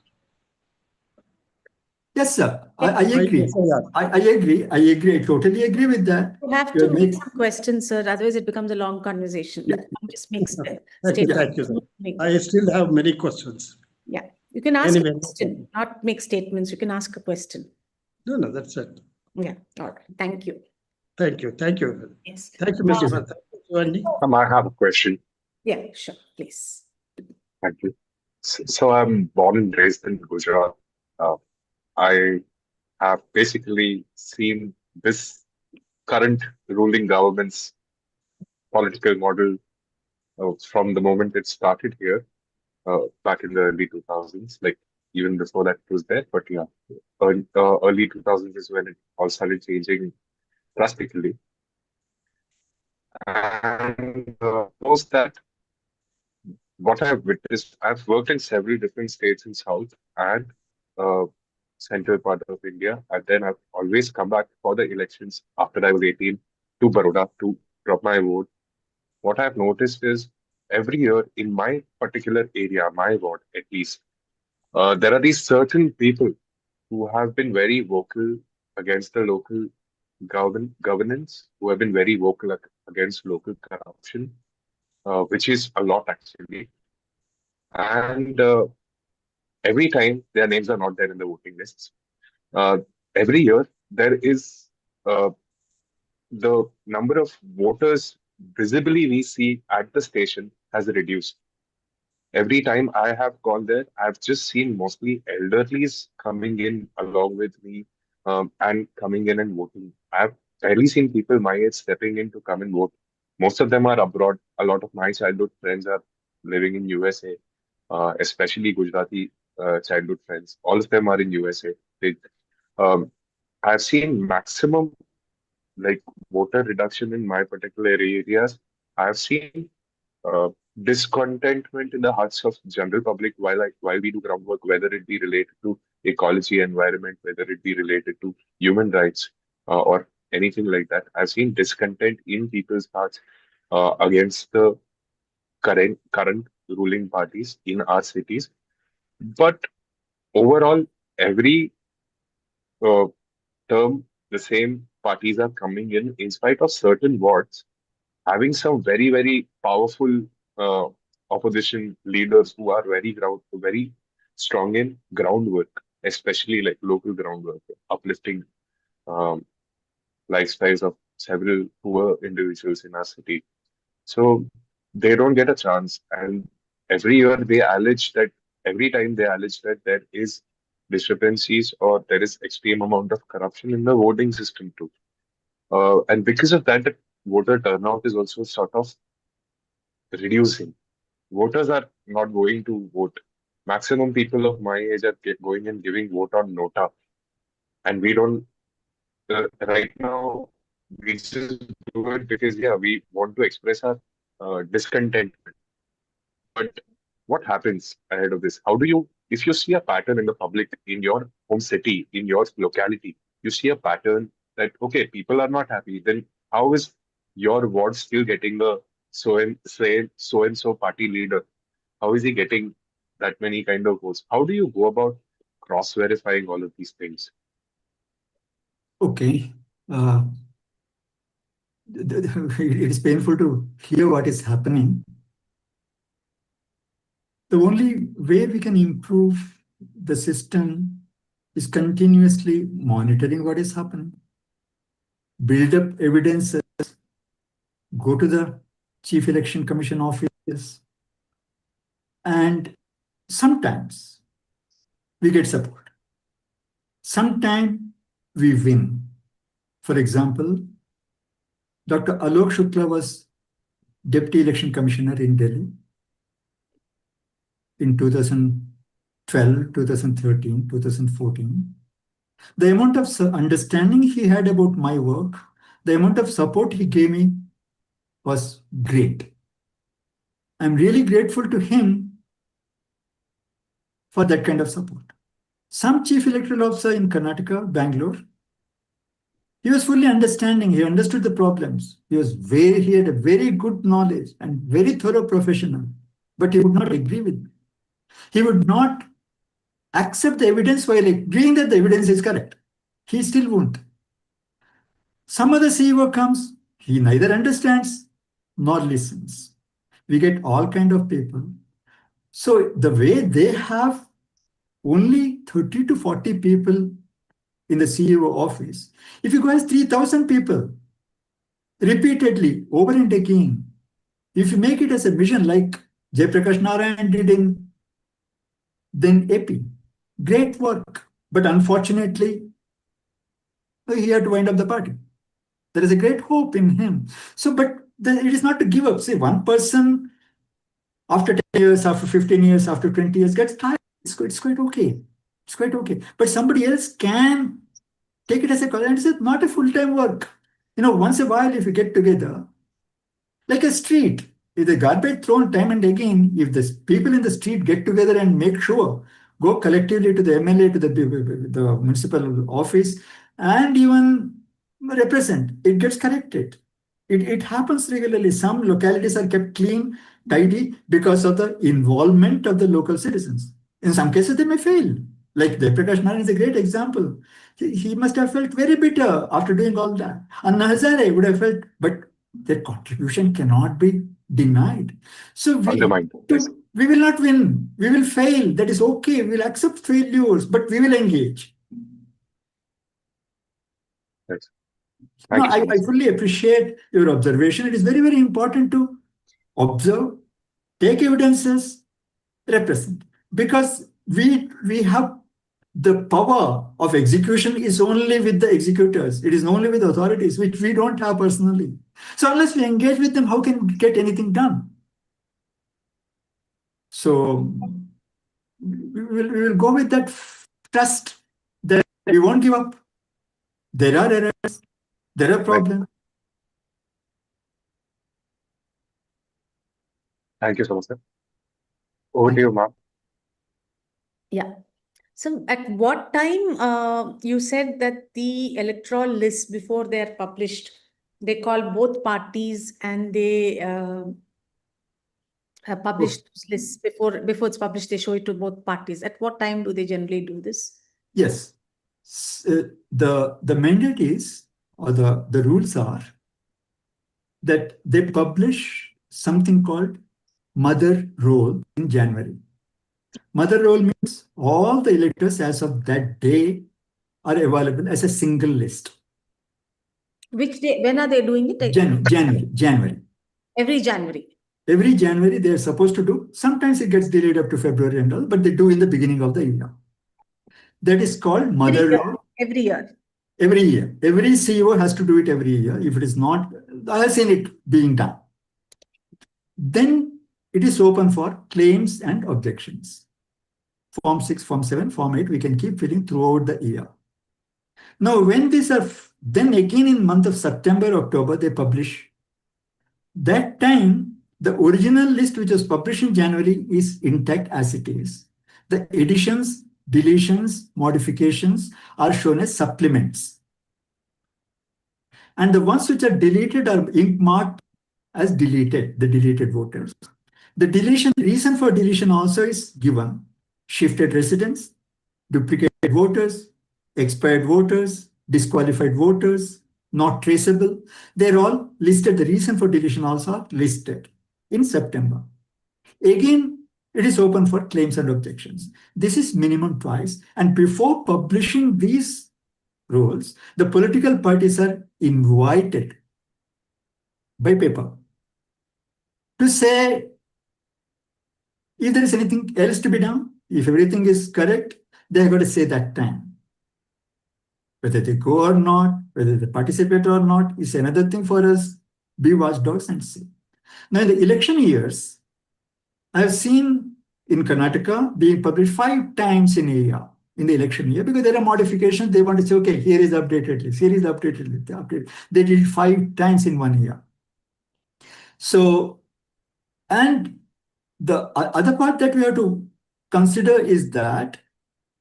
Yes, sir. I agree. I agree. I agree. I totally agree with that. You have to make some questions, sir. Otherwise, it becomes a long conversation. Yeah. Just makes Thank you, sir. I still have many questions. Yeah, you can ask Anyway, a question, not make statements. You can ask a question. No, that's it. Yeah, all right. Thank you. Thank you. Thank you. Yes. Thank you, Mr. Thank you, Andy. I have a question. Yeah, sure, please. Thank you. So I'm born and raised in Gujarat. I have basically seen this current ruling government's political model from the moment it started here, back in the early 2000s. Like even before that it was there, but yeah, early 2000s is when it all started changing drastically. And post that, what I've witnessed, I've worked in several different states in South and uh, central part of India. And then I've always come back for the elections after I was 18 to Baroda to drop my vote. What I've noticed is every year in my particular area, my ward at least, there are these certain people who have been very vocal against the local governance, who have been very vocal against local corruption, which is a lot actually. And every time their names are not there in the voting lists, uh, every year there is uh, the number of voters visibly we see at the station has reduced. Every time I have gone there, I've just seen mostly elderlies coming in along with me and coming in and voting. I've barely seen people my age stepping in to come and vote. Most of them are abroad. A lot of my childhood friends are living in USA, especially Gujarati childhood friends. All of them are in USA. Um, I've seen maximum like voter reduction in my particular areas. I've seen uh, discontentment in the hearts of general public while we do groundwork, whether it be related to ecology, environment, whether it be related to human rights or anything like that. I've seen discontent in people's hearts against the current ruling parties in our cities. But overall, every uh, term, the same parties are coming in spite of certain wards having some very powerful uh, opposition leaders who are very strong in groundwork, especially like local groundwork, uplifting um, lifestyles of several poor individuals in our city. So they don't get a chance, and every year they allege that every time they allege that there is discrepancies or there is extreme amount of corruption in the voting system too. And because of that, the voter turnout is also sort of reducing. Voters are not going to vote. Maximum people of my age are going and giving vote on nota, and we don't. Right now, we just do it because yeah, we want to express our discontentment. But what happens ahead of this? How do you, if you see a pattern in the public in your home city, in your locality, you see a pattern that okay, people are not happy. Then how is your ward still getting the so and so party leader? How is he getting that many kind of votes? How do you go about cross verifying all of these things? Okay. Uh, it is painful to hear what is happening. The only way we can improve the system is continuously monitoring what is happening, build up evidence, go to the Chief Election Commission office, and sometimes we get support. Sometimes we win. For example, Dr. Alok Shukla was Deputy Election Commissioner in Delhi in 2012, 2013, 2014. The amount of understanding he had about my work, the amount of support he gave me was great. I'm really grateful to him for that kind of support. Some chief electoral officer in Karnataka, Bangalore, he was fully understanding. He understood the problems. He had a very good knowledge and very thorough professional, but he would not agree with me. He would not accept the evidence while agreeing that the evidence is correct. He still won't. Some other CEO comes, he neither understands nor listens. We get all kind of people. So the way they have only 30 to 40 people in the CEO office, if you go as 3,000 people repeatedly over and again, if you make it as a mission like Jayaprakash Narayan did in then AP, great work. But unfortunately, he had to wind up the party. There is a great hope in him. So, but it is not to give up. Say, one person after 10 years, after 15 years, after 20 years gets tired. It's quite okay. It's quite okay. But somebody else can take it as a college. It's not a full-time work. Once a while, if you get together, Like a street. If the garbage thrown time and again, if the people in the street get together and make sure, go collectively to the MLA, to the municipal office, and even represent, it gets corrected. It happens regularly. Some localities are kept clean, tidy because of the involvement of the local citizens. In some cases, they may fail. Like the Prakash Naran is a great example. He must have felt very bitter after doing all that. Anna Hazare would have felt, but their contribution cannot be denied. So Undermined. Yes. we will not win. We will fail. That is okay. We'll accept failures, but we will engage. Yes. No, Thank you so I much. fully appreciate your observation. It is very, very important to observe, take evidences, represent. Because we have the power of execution is only with the executors. It is only with authorities, which we don't have personally. So unless we engage with them, how can we get anything done? So we will go with that trust that we won't give up. There are errors, there are Right. problems. Thank you so much, sir. Over to Thank you, you. ma'am. Yeah. So at what time you said that the electoral list before they are published, they call both parties and they publish Oh, those lists before it's published, they show it to both parties. At what time do they generally do this? yes. The mandate is, or the rules are that they publish something called mother roll in January. Mother roll means all the electors as of that day are available as a single list. Which day? When are they doing it? January. Every January. Every January they are supposed to do. Sometimes it gets delayed up to February and all, but they do in the beginning of the year. That is called Every mother year. roll. Every year. Every year. Every CEO has to do it every year. If it is not, I have seen it being done. Then it is open for claims and objections. Form 6, Form 7, Form 8, we can keep filling throughout the year. Now, when these are, then again in month of September, October, they publish. That time, the original list which was published in January is intact as it is. The additions, deletions, modifications are shown as supplements. And the ones which are deleted are ink marked as deleted, the deleted voters. The deletion, reason for deletion also is given. Shifted residence, duplicate voters, expired voters, disqualified voters, not traceable. They're all listed. The reason for deletion also are listed in September. Again, it is open for claims and objections. This is minimum twice. And before publishing these rules, the political parties are invited by paper to say if there is anything else to be done, if everything is correct, they have got to say that time. Whether they go or not, whether they participate or not, is another thing for us. Be watchdogs and see. Now, in the election years, I have seen in Karnataka being published 5 times in a year in the election year because there are modifications. They want to say, okay, here is the updated list, here is the updated list. They did it 5 times in 1 year. So, and the other part that we have to consider is that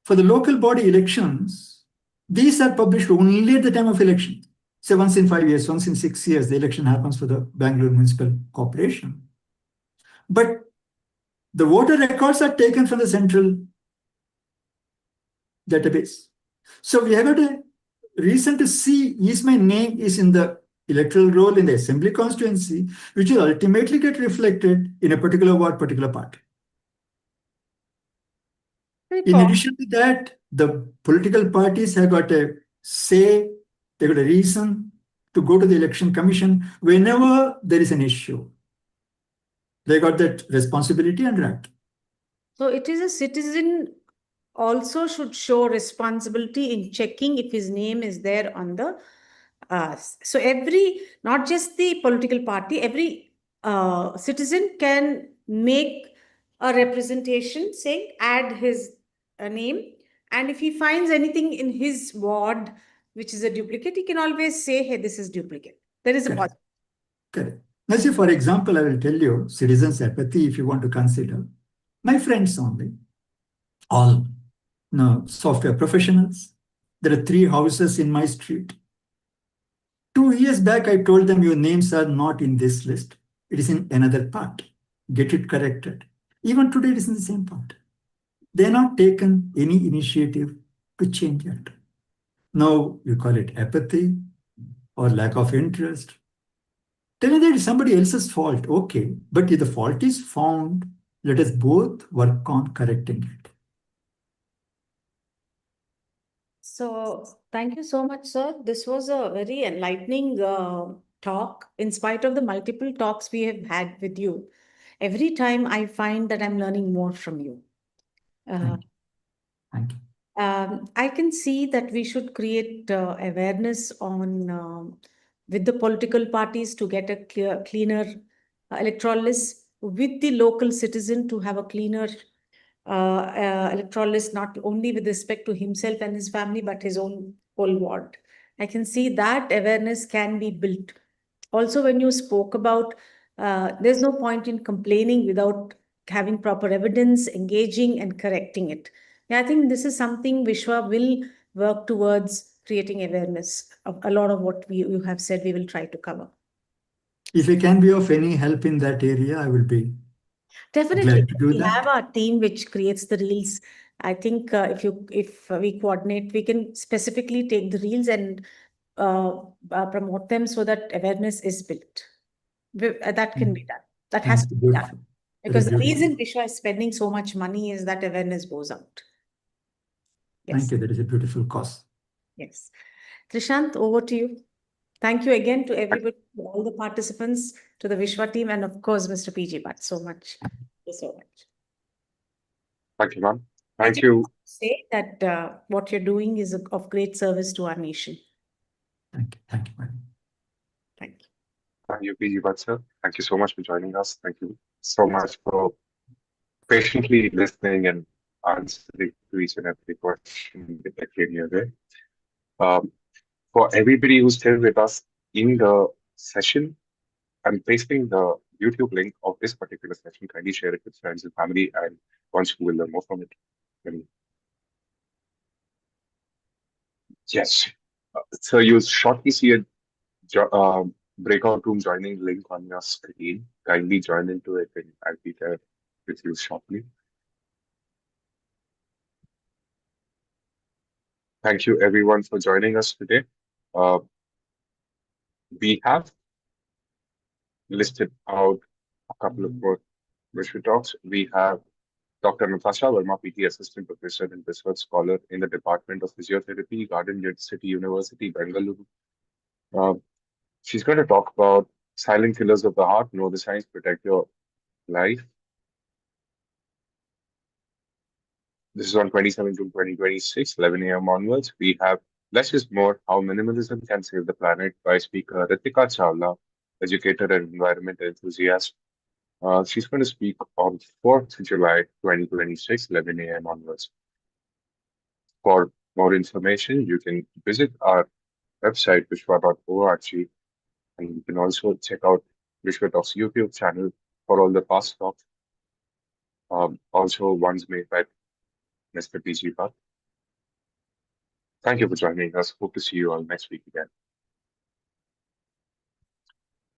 for the local body elections, these are published only at the time of election. So once in 5 years, once in 6 years, the election happens for the Bangalore Municipal Corporation. But the voter records are taken from the central database. So we have got a reason to see is my name is in the electoral roll in the assembly constituency, which will ultimately get reflected in a particular ward, particular party. In addition to that, the political parties have got a say, they've got a reason to go to the election commission whenever there is an issue. They got that responsibility and right. So it is a citizen also should show responsibility in checking if his name is there on the so every, not just the political party, every citizen can make a representation saying add his name, and if he finds anything in his ward which is a duplicate, he can always say, hey, this is duplicate. There is a Correct. possibility. Correct. Let's say, for example, I will tell you citizens' apathy, if you want to consider. My friends only, all no, software professionals. There are 3 houses in my street. 2 years back, I told them your names are not in this list. It is in another part. Get it corrected. Even today, it is in the same part. They have not taken any initiative to change it. Now you call it apathy or lack of interest. Tell me that it's somebody else's fault. Okay. But if the fault is found, let us both work on correcting it. So thank you so much, sir. This was a very enlightening talk. In spite of the multiple talks we have had with you, every time I find that I'm learning more from you. Thank you. I can see that we should create awareness on with the political parties to get a cleaner electoral list, with the local citizen to have a cleaner electoral list, not only with respect to himself and his family, but his own whole ward. I can see that awareness can be built. Also, when you spoke about there's no point in complaining without having proper evidence, engaging and correcting it. Yeah, I think this is something Vishwa will work towards creating awareness of a lot of what you have said we will try to cover. If I can be of any help in that area, I will be Definitely, glad to do we have that. our team which creates the reels. I think if we coordinate, we can specifically take the reels and promote them so that awareness is built. That can be done. That has Thank to you. be done. Beautiful. Very Because the beautiful. reason Vishwa is spending so much money is that awareness goes out. Thank Yes, you. That is a beautiful cause. yes. Trishant, over to you. Thank you again to everybody, to all the participants, to the Vishwa team, and of course, Mr. PG Bhatt, so much. Thank you so much. Thank you, ma'am. I Thank just you. want to say that what you're doing is of great service to our nation. Thank you. Thank you, madam. Thank you. Thank you, PG Bhatt, sir. Thank you so much for joining us. Thank you so much for patiently listening and answering to each and every question that came your way. Um, for everybody who's still with us in the session, I'm pasting the YouTube link of this particular session. Kindly share it with friends and family and ones who will learn more from it. And yes. So you'll shortly see a breakout room joining link on your screen. Kindly join into it and I'll be there with you shortly. Thank you everyone for joining us today. Uh, we have listed out a couple of more mystery talks. We have Dr. Natasha Verma, PT, Assistant Professor and Research Scholar in the Department of Physiotherapy, Garden City University, Bengaluru. Uh, she's going to talk about silent killers of the heart, know the science, protect your life. This is on 27 to 2026, 11 a.m. onwards. We have Less is More, How Minimalism Can Save the Planet by speaker Ritika Chawla, educator and environmental enthusiast. She's going to speak on 4th July 2026, 11 a.m. onwards. For more information, you can visit our website, vishwa.org, and you can also check out Vishwa Talks YouTube channel for all the past talks. Also, ones made by Mr. PG Bhatt. Thank you for joining us. Hope to see you all next week again.